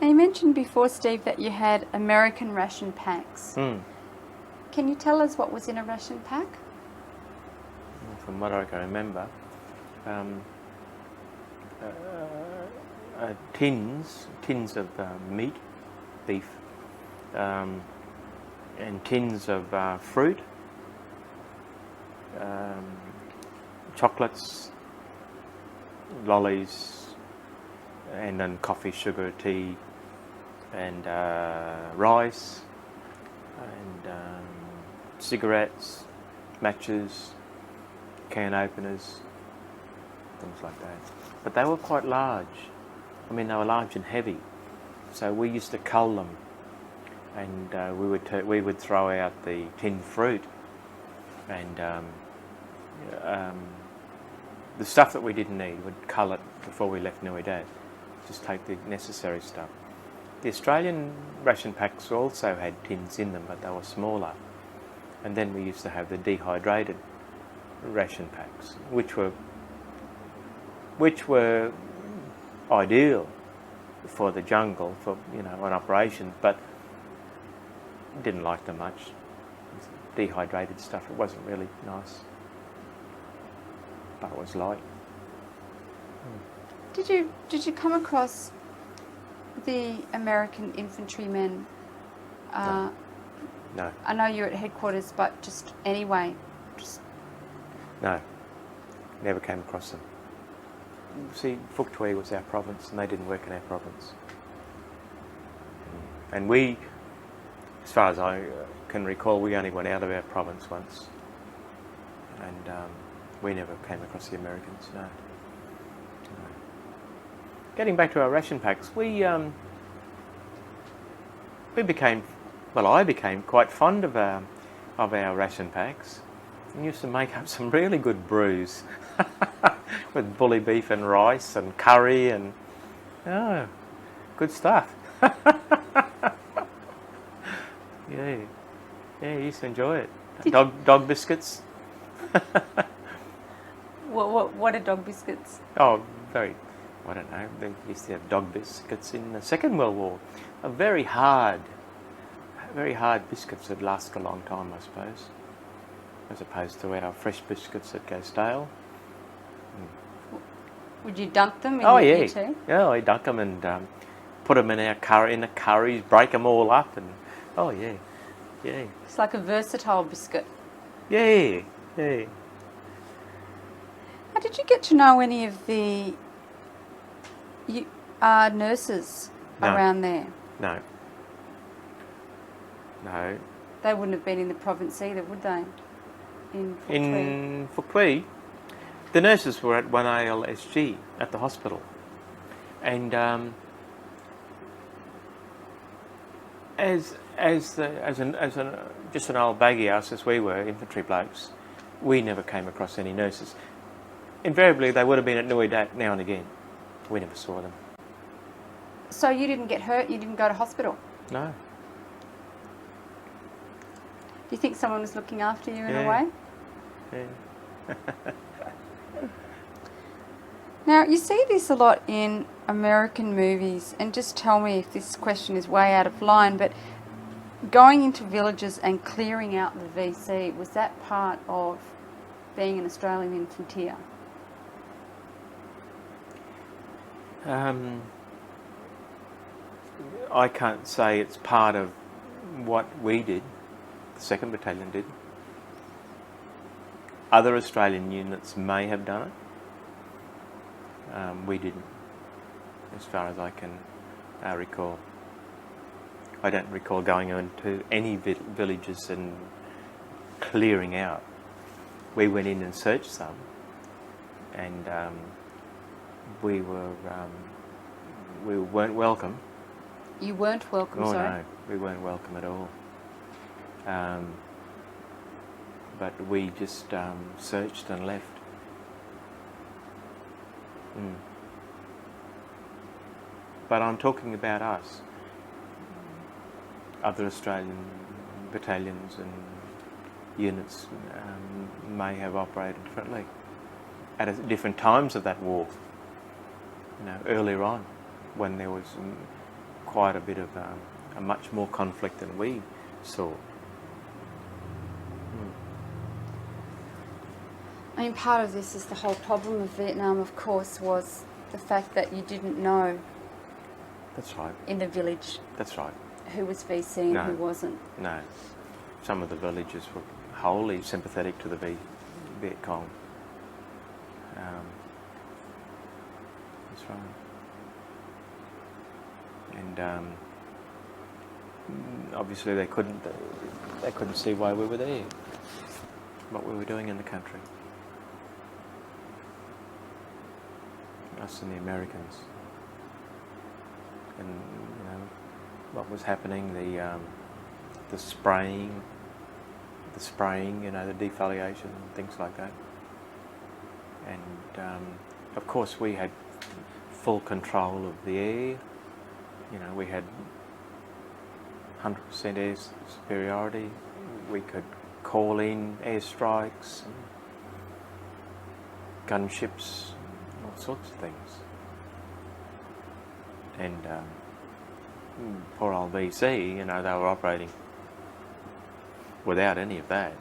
S2: Now you mentioned before, Steve, that you had American ration packs. Can you tell us what was in a ration pack?
S3: From what I can remember, tins of meat, beef, and tins of fruit, chocolates, lollies, and then coffee, sugar, tea, and rice, and cigarettes, matches, can openers, things like that. But they were quite large. I mean, they were large and heavy. So we used to cull them, and we would throw out the tinned fruit, and the stuff that we didn't need, we'd cull it before we left Nui Dat. Just take the necessary stuff. The Australian ration packs also had tins in them, but they were smaller. And then we used to have the dehydrated ration packs, which were ideal for the jungle, for on operations, but didn't like them much. Dehydrated stuff, it wasn't really nice, but it was light.
S2: Did you come across the American infantrymen?
S3: No.
S2: I know you're at headquarters, but just anyway.
S3: No, never came across them. See, Phuc Tuy was our province, and they didn't work in our province. And we, as far as I can recall, we only went out of our province once, and we never came across the Americans. No. Getting back to our ration packs, I became quite fond of our ration packs, and used to make up some really good brews with bully beef and rice and curry and good stuff. Yeah, I used to enjoy it. Dog biscuits.
S2: What are dog biscuits?
S3: Oh, I don't know. They used to have dog biscuits in the Second World War. Very hard biscuits that last a long time, I suppose, as opposed to our fresh biscuits that go stale.
S2: Would you dunk them in
S3: your
S2: tea?
S3: Yeah, I dunk them and put them in the curries, break them all up, and yeah.
S2: It's like a versatile biscuit.
S3: Yeah.
S2: How did you get to know any of the nurses around there?
S3: No.
S2: They wouldn't have been in the province either, would they? In
S3: Phuc Tuy, the nurses were at 1ALSG at the hospital, and just an old baggy ass as we were, infantry blokes, we never came across any nurses. Invariably, they would have been at Nui Dat now and again. We never saw them.
S2: So you didn't get hurt? You didn't go to hospital?
S3: No.
S2: Do you think someone was looking after you in a way?
S3: Yeah.
S2: Now, you see this a lot in American movies, and just tell me if this question is way out of line, but Going into villages and clearing out the VC, was that part of being an Australian infantry?
S3: I can't say it's part of what we did, the 2nd Battalion did. Other Australian units may have done it. We didn't, as far as I can recall. I don't recall going into any villages and clearing out. We went in and searched some, and we weren't welcome.
S2: You weren't welcome,
S3: Oh
S2: sorry?
S3: no, we weren't welcome at all. But we just searched and left. But I'm talking about us. Other Australian battalions and units may have operated differently at different times of that war. You know, earlier on, when there was quite a bit of a much more conflict than we saw.
S2: I mean, part of this is the whole problem of Vietnam, of course, was the fact that you didn't know.
S3: That's right.
S2: In the village.
S3: That's right.
S2: Who was VC and who wasn't.
S3: No. Some of the villagers were wholly sympathetic to the Viet Cong. That's right. And obviously they couldn't see why we were there, what we were doing in the country. Us and the Americans. And you know what was happening, the spraying, you know, the defoliation, things like that. And of course we had full control of the air. You know, we had 100% air superiority. We could call in airstrikes, gunships, all sorts of things. And poor old VC, you know, they were operating without any of that,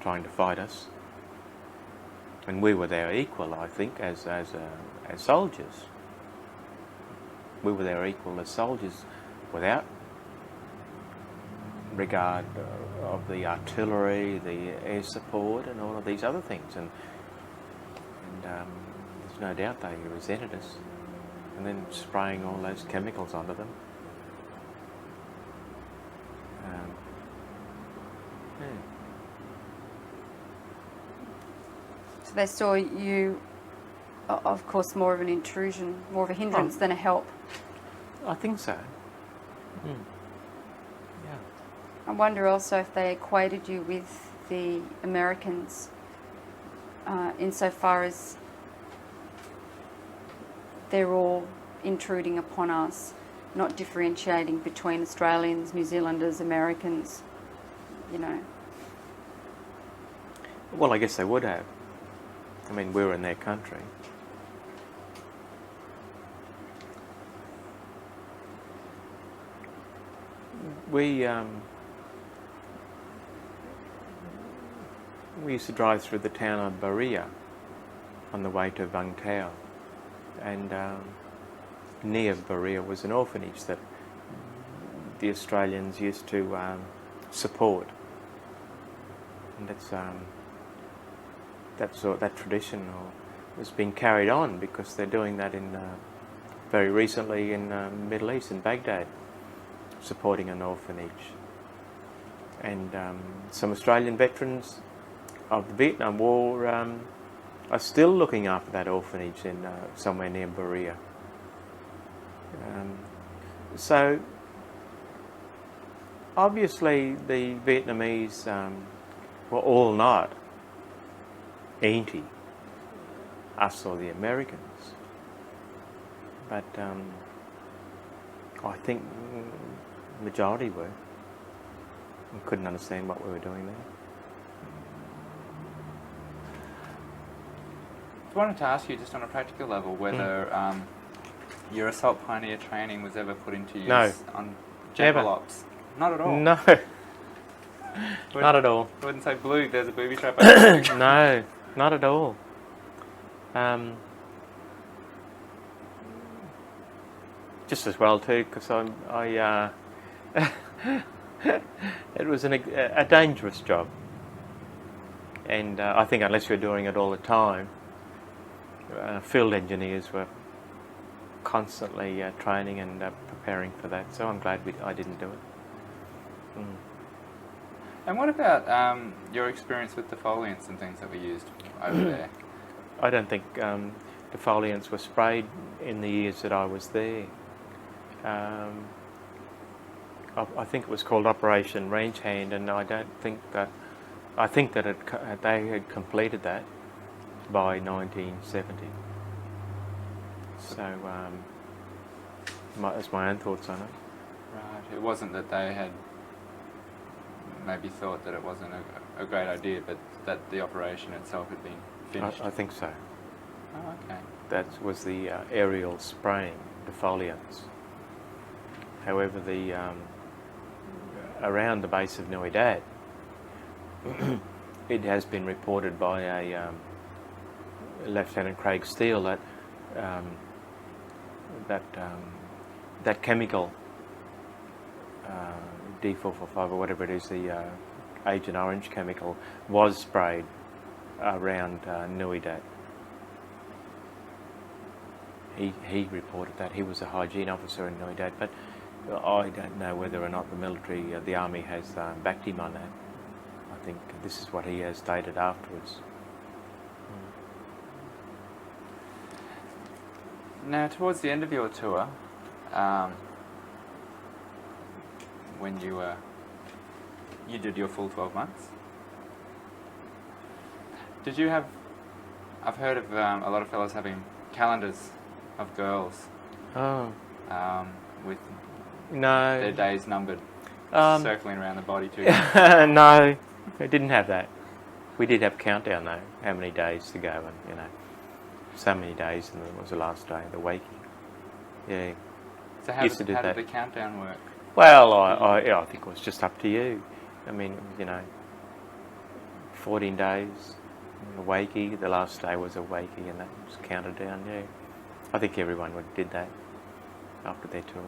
S3: trying to fight us. And we were their equal, I think, as soldiers. We were their equal as soldiers, without regard of the artillery, the air support, and all of these other things. And there's no doubt they resented us. And then spraying all those chemicals onto them.
S2: So they saw you, of course, more of an intrusion, more of a hindrance than a help.
S3: I think so. Yeah.
S2: I wonder also if they equated you with the Americans insofar as they're all intruding upon us, not differentiating between Australians, New Zealanders, Americans, you know.
S3: Well, I guess they would have. I mean, we were in their country. We used to drive through the town of Berea on the way to Vung Tau, and near Berea was an orphanage that the Australians used to support, and that tradition has been carried on because they're doing that in very recently in Middle East, in Baghdad, supporting an orphanage. And some Australian veterans of the Vietnam War are still looking after that orphanage in somewhere near Berea. So obviously the Vietnamese were all not anti us or the Americans, but I think the majority were and couldn't understand what we were doing there.
S4: I wanted to ask you, just on a practical level, whether your assault pioneer training was ever put into use on general ops. Not at all.
S3: No, not at all.
S4: I wouldn't say blue, there's a booby trap. Over
S3: No, not at all. Just as well too, because it was a dangerous job, and I think unless you're doing it all the time, field engineers were constantly training and preparing for that. So I'm glad I didn't do it.
S4: And what about your experience with defoliants and things that were used over there?
S3: I don't think defoliants were sprayed in the years that I was there. I think it was called Operation Range Hand, and I think that they had completed that by 1970. So that's my own thoughts on it.
S4: Right. It wasn't that they had maybe thought that it wasn't a great idea, but that the operation itself had been finished.
S3: I think so.
S4: Oh, okay.
S3: That was the aerial spraying defoliants. However, around the base of Nui Dat, it has been reported by a Lieutenant Craig Steele that chemical D445 or whatever it is, the Agent Orange chemical, was sprayed around Nui Dat. He reported that. He was a hygiene officer in Nui Dat, but I don't know whether or not the military, the army, has backed him on that. I think this is what he has stated afterwards.
S4: Now, towards the end of your tour, when you did your full 12 months, did you have? I've heard of a lot of fellows having calendars of girls.
S3: Oh.
S4: With
S3: No.
S4: their days numbered, circling around the body too.
S3: No, we didn't have that. We did have countdown though, how many days to go, and so many days, and it was the last day, the waking. Yeah.
S4: So how
S3: Used
S4: did
S3: to do that.
S4: the countdown work?
S3: Well, I think it was just up to you. I mean, 14 days, a wakey. The last day was a wakey, and that was counted down. Yeah, I think everyone did that after their tour.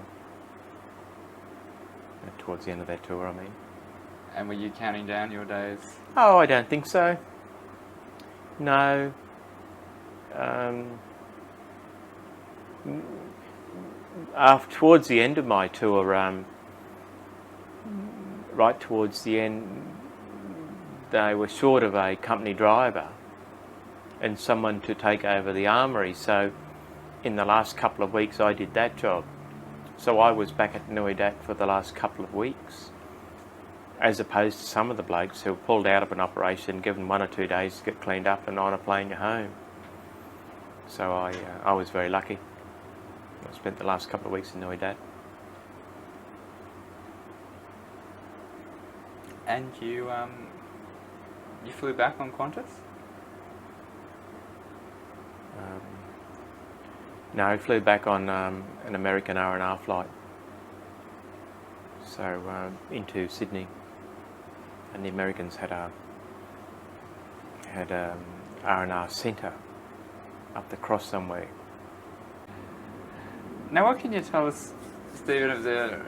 S3: Towards the end of their tour, I mean.
S4: And were you counting down your days?
S3: Oh, I don't think so. No. Towards the end of my tour, right towards the end, they were short of a company driver and someone to take over the armoury. So in the last couple of weeks I did that job. So I was back at Nui Dat for the last couple of weeks, as opposed to some of the blokes who were pulled out of an operation, given 1 or 2 days to get cleaned up and on a plane to home. So I was very lucky. I spent the last couple of weeks in Nui Dat.
S4: And you flew back on Qantas?
S3: No, I flew back on an American R&R flight, so into Sydney, and the Americans had R&R centre up the cross somewhere.
S4: Now, what can you tell us, Stephen, of the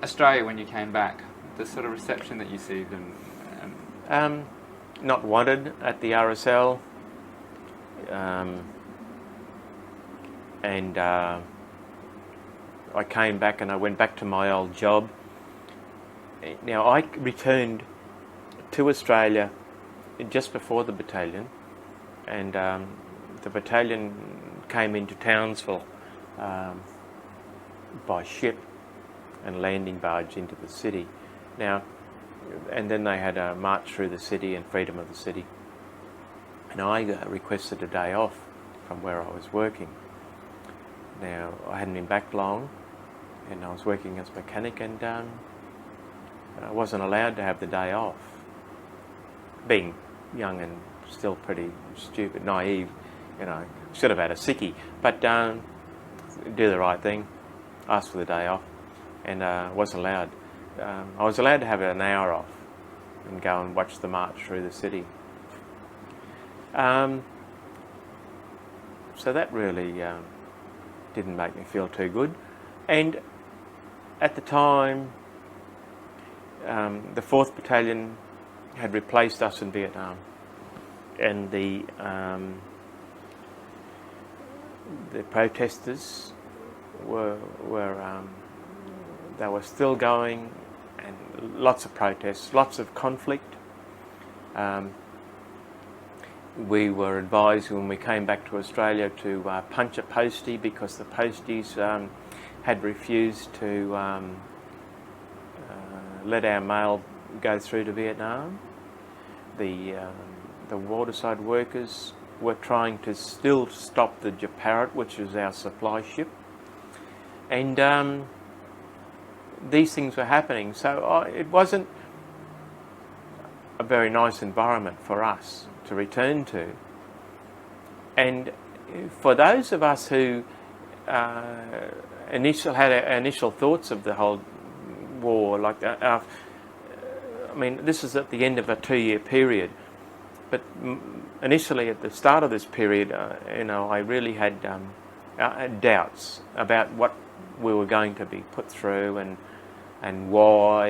S4: Australia when you came back? The sort of reception that you received, and
S3: not wanted at the RSL. And I came back and I went back to my old job. Now, I returned to Australia just before the battalion, and the battalion came into Townsville by ship and landing barge into the city. Now, and then they had a march through the city and freedom of the city. And I requested a day off from where I was working. Now, I hadn't been back long, and I was working as a mechanic, and I wasn't allowed to have the day off. Being young and still pretty stupid, naive, should have had a sickie. But do the right thing, ask for the day off, and was allowed. I was allowed to have an hour off and go and watch the march through the city. So that really didn't make me feel too good. And at the time, the 4th Battalion had replaced us in Vietnam, and the protesters they were still going, and lots of protests, lots of conflict. We were advised when we came back to Australia to punch a postie because the posties had refused to let our mail go through to Vietnam. The waterside workers were trying to still stop the Japarut, which is our supply ship, and these things were happening. So it wasn't a very nice environment for us to return to. And for those of us who had initial thoughts of the whole war, like I mean, this is at the end of a 2-year period, but initially at the start of this period, I really had doubts about what we were going to be put through and why,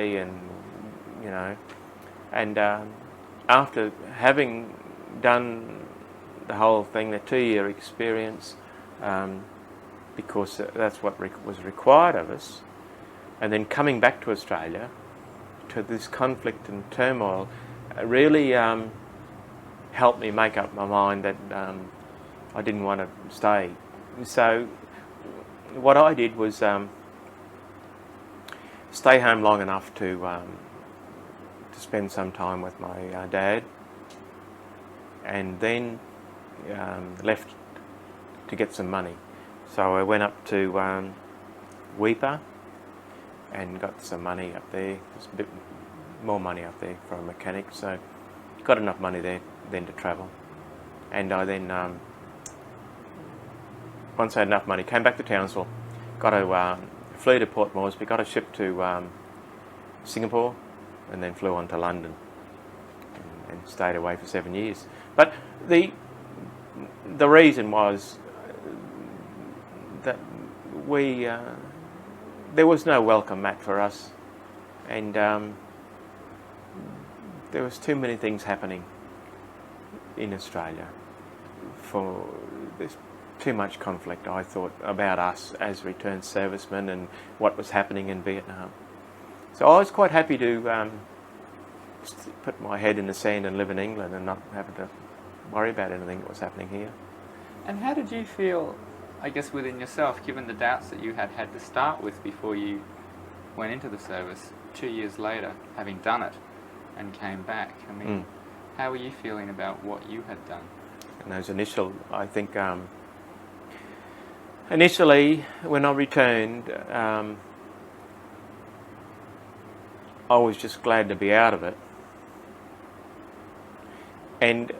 S3: and after having done the whole thing, the 2-year experience, because that's what was required of us, and then coming back to Australia to this conflict and turmoil, really helped me make up my mind that I didn't want to stay. So what I did was stay home long enough to spend some time with my dad, and then left to get some money. So I went up to Weipa and got some money up there. There's a bit more money up there for a mechanic, so got enough money there then to travel. And I then, once I had enough money, came back to Townsville, flew to Port Moresby, got a ship to Singapore, and then flew on to London and stayed away for 7 years. But the reason was that there was no welcome mat for us, and there was too many things happening in Australia. There's too much conflict, I thought, about us as returned servicemen and what was happening in Vietnam. So I was quite happy to put my head in the sand and live in England and not have to worry about anything that was happening here.
S4: And how did you feel, I guess, within yourself, given the doubts that you had to start with before you went into the service 2 years later, having done it and came back? I mean, how were you feeling about what you had done?
S3: And those initial, I think, initially when I returned, I was just glad to be out of it. And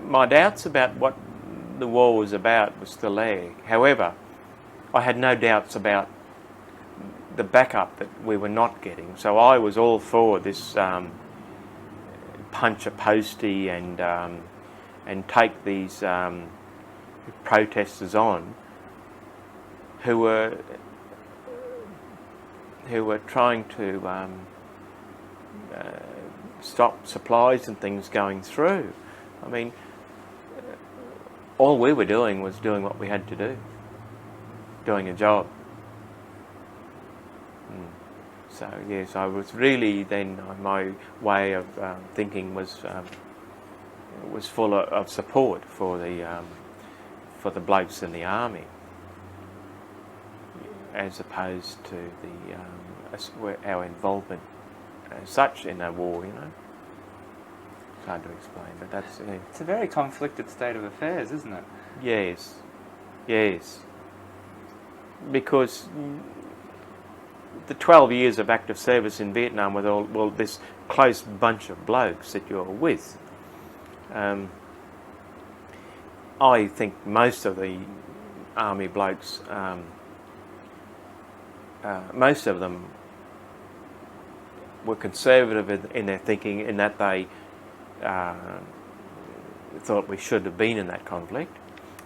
S3: my doubts about what the war was about was still there. However, I had no doubts about the backup that we were not getting. So I was all for this punch a postie and take these protesters on who were trying to stop supplies and things going through. I mean, all we were doing was doing what we had to do, doing a job. So yes, I was really then, my way of thinking was full of support for the blokes in the army, as opposed to our involvement as such in a war. It's hard to explain, but that's it.
S4: It's a very conflicted state of affairs, isn't it?
S3: Yes, because the 12 years of active service in Vietnam with all this close bunch of blokes that you're with, I think most of the army blokes, most of them were conservative in their thinking, in that they thought we should have been in that conflict,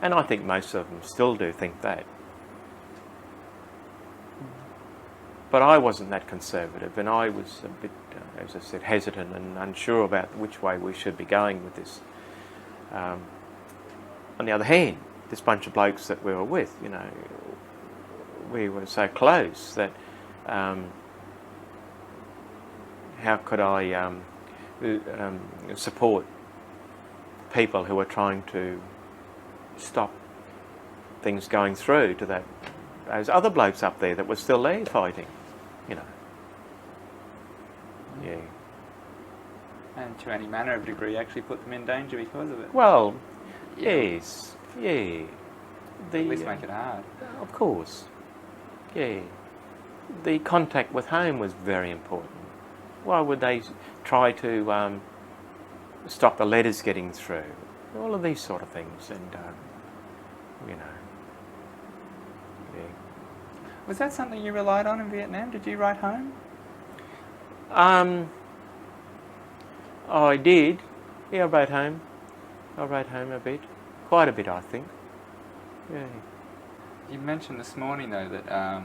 S3: and I think most of them still do think that. But I wasn't that conservative, and I was a bit, as I said, hesitant and unsure about which way we should be going with this. On the other hand, this bunch of blokes that we were with, you know, we were so close that how could I support people who were trying to stop things going through to those other blokes up there that were still there fighting, you know. Yeah.
S4: And to any manner of degree actually put them in danger because of it.
S3: Well, yes, yeah.
S4: At least make it hard.
S3: Of course, yeah. The contact with home was very important. Why would they try to stop the letters getting through? All of these sort of things, and you know. Yeah.
S4: Was that something you relied on in Vietnam? Did you write home?
S3: I did. Yeah, I wrote home. I wrote home a bit. Quite a bit, I think. Yeah.
S4: You mentioned this morning, though, that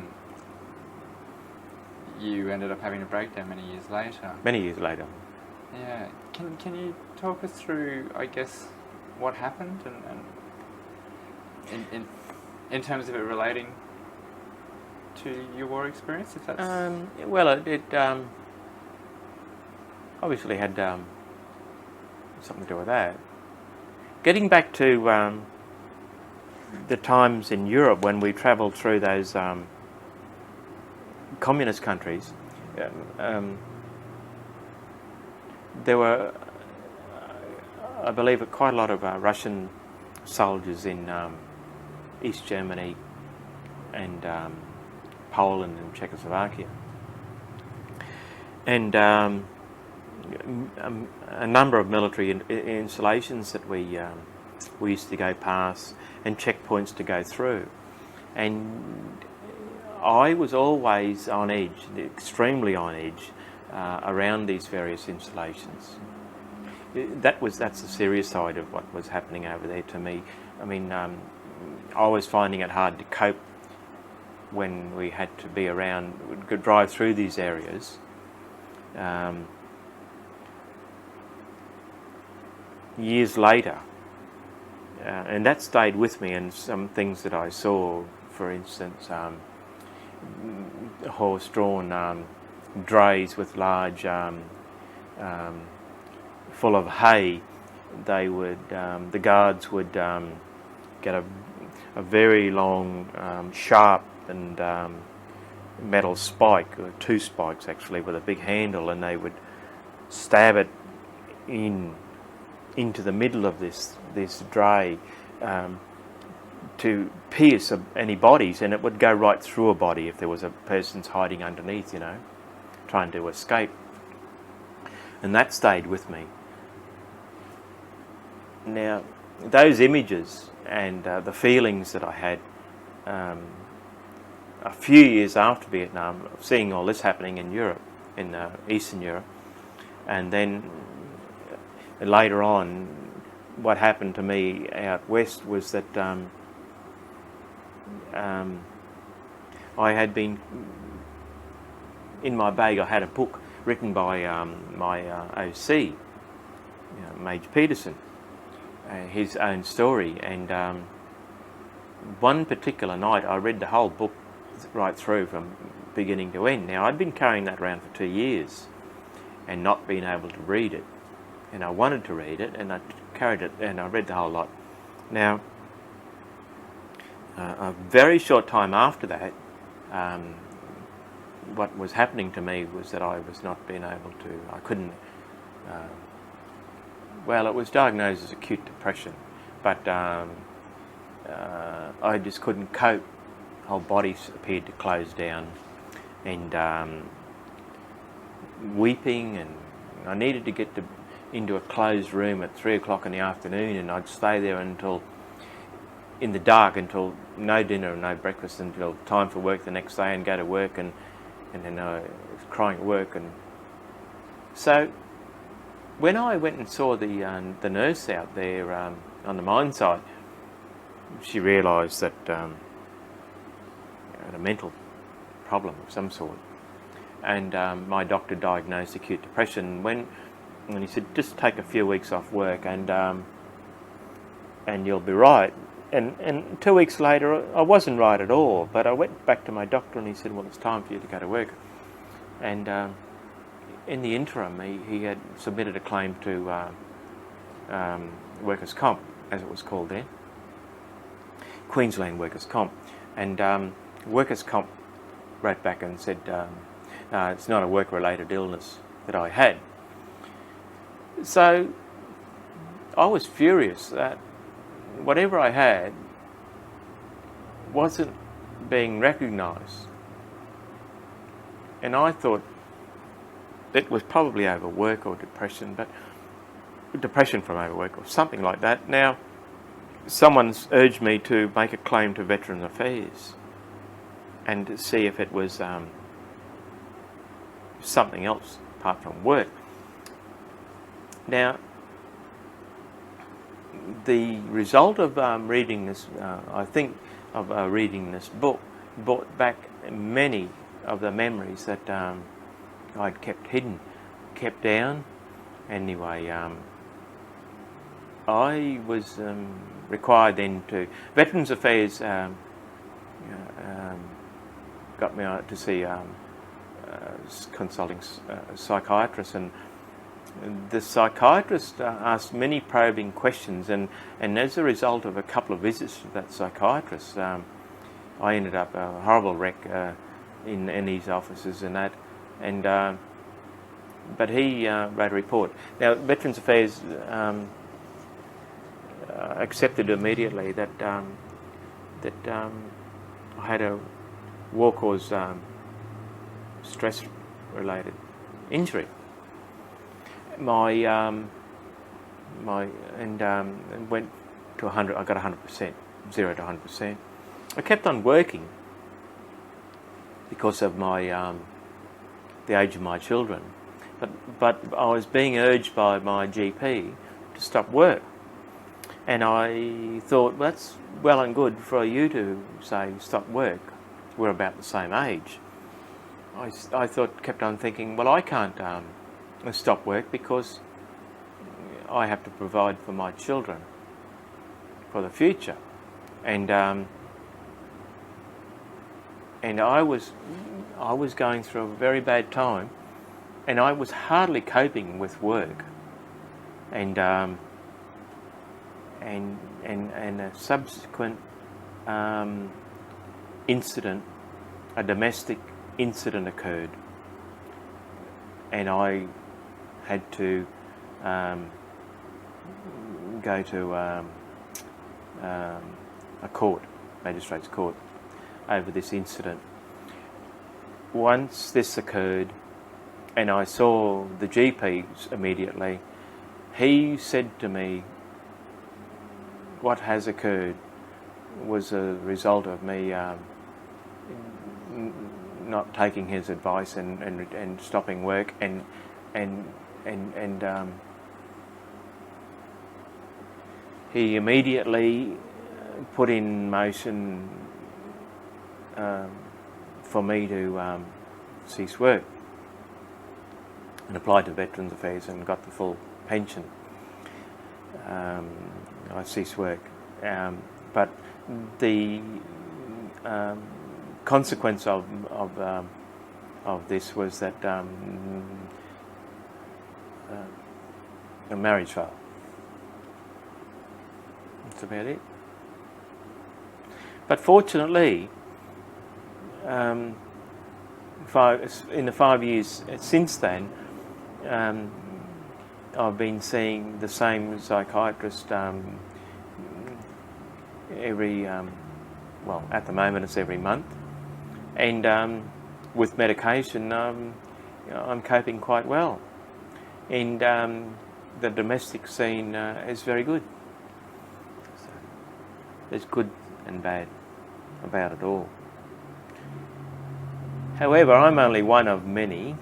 S4: you ended up having a breakdown many years later.
S3: Many years later.
S4: Yeah. Can you talk us through, I guess, what happened and in terms of it relating to your war experience, if that's...
S3: well, it obviously had something to do with that. Getting back to the times in Europe when we travelled through those communist countries, there were, I believe, quite a lot of Russian soldiers in East Germany and Poland and Czechoslovakia, and a number of military installations that we used to go past, and checkpoints to go through, and I was always on edge, extremely on edge, around these various installations. That's the serious side of what was happening over there to me. I mean, I was finding it hard to cope when we had to be around, we could drive through these areas. Years later, and that stayed with me, and some things that I saw, for instance, horse-drawn drays with large, full of hay. They would, the guards would get a very long, sharp and metal spike, or two spikes actually, with a big handle, and they would stab it into the middle of this dray to pierce any bodies, and it would go right through a body if there was a person's hiding underneath, you know, trying to escape. And that stayed with me. Now, those images and the feelings that I had a few years after Vietnam, seeing all this happening in Europe, in Eastern Europe, and then later on, what happened to me out west was that I had been, in my bag I had a book written by my OC, Major Peterson, his own story, and one particular night I read the whole book right through from beginning to end. Now, I'd been carrying that around for 2 years and not been able to read it, and I wanted to read it, and I carried it and I read the whole lot. Now, a very short time after that, what was happening to me was that I was not being able to, I couldn't, well, it was diagnosed as acute depression, but I just couldn't cope. Whole body appeared to close down, and weeping, and I needed to get into a closed room at 3 o'clock in the afternoon, and I'd stay there until
S1: in the dark until no dinner and no breakfast until time for work the next day, and go to work, and then I was crying at work. And so when I went and saw the nurse out there on the mine site, she realised that I had a mental problem of some sort, and my doctor diagnosed acute depression. And he said, just take a few weeks off work and you'll be right. And 2 weeks later, I wasn't right at all, but I went back to my doctor and he said, well, it's time for you to go to work. And in the interim, he had submitted a claim to workers' comp, as it was called then, Queensland Workers' Comp. And workers' comp wrote back and said, it's not a work-related illness that I had. So I was furious that whatever I had wasn't being recognised. And I thought it was probably overwork or depression, but depression from overwork or something like that. Now, someone's urged me to make a claim to Veterans Affairs and to see if it was something else apart from work. Now, the result of reading this, I think, of reading this book, brought back many of the memories that I'd kept hidden, kept down. Anyway, I was required then to... Veterans Affairs got me out to see consulting psychiatrist, and the psychiatrist asked many probing questions, and as a result of a couple of visits to that psychiatrist, I ended up a horrible wreck in his offices and that, and but he wrote a report. Now, Veterans Affairs accepted immediately that I had a war-cause stress-related injury. And went to 100. I got 100%, 0 to 100%. I kept on working because of my the age of my children, but I was being urged by my GP to stop work, and I thought, well, that's well and good for you to say stop work. We're about the same age. I kept on thinking, well, I can't stop work because I have to provide for my children for the future, and I was going through a very bad time, and I was hardly coping with work, and a subsequent incident, a domestic incident occurred, and I had to go to a court, magistrate's court, over this incident. Once this occurred, and I saw the GP immediately, he said to me, what has occurred was a result of me not taking his advice and stopping work, and he immediately put in motion for me to cease work, and applied to Veterans Affairs and got the full pension. I ceased work, but the consequence of this was that a marriage failed. That's about it. But fortunately, in the 5 years since then, I've been seeing the same psychiatrist every, well, at the moment it's every month, and with medication I'm coping quite well, and the domestic scene is very good. There's good and bad about it all. However, I'm only one of many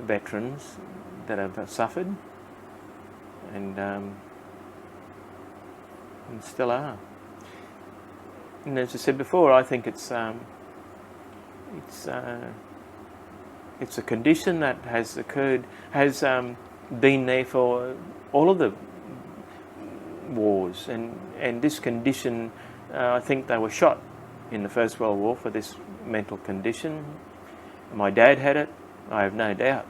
S1: veterans that have suffered and still are. And as I said before, I think it's a condition that has occurred, has been there for all of the wars, and this condition, I think they were shot in the First World War for this mental condition. My dad had it, I have no doubt.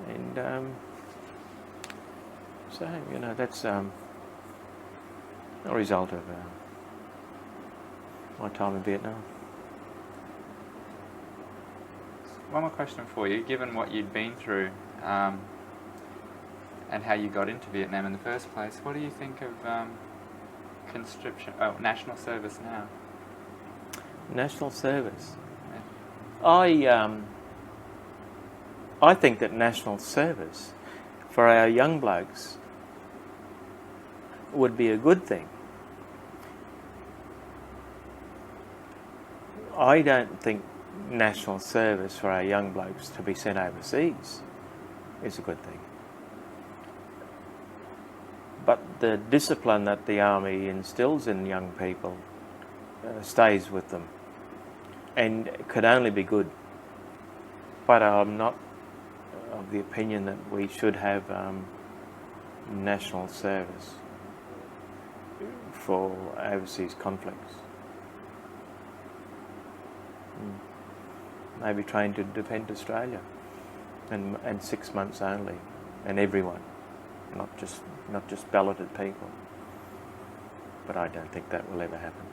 S1: And so, you know, that's a result of my time in Vietnam.
S4: One more question for you. Given what you'd been through and how you got into Vietnam in the first place, what do you think of conscription, national service now?
S1: National service.
S4: Yeah.
S1: I think that national service for our young blokes would be a good thing. I don't think national service for our young blokes to be sent overseas is a good thing. But the discipline that the army instills in young people stays with them and could only be good. But I'm not of the opinion that we should have national service for overseas conflicts. Maybe trained to defend Australia, and 6 months only, and everyone, not just balloted people. But I don't think that will ever happen.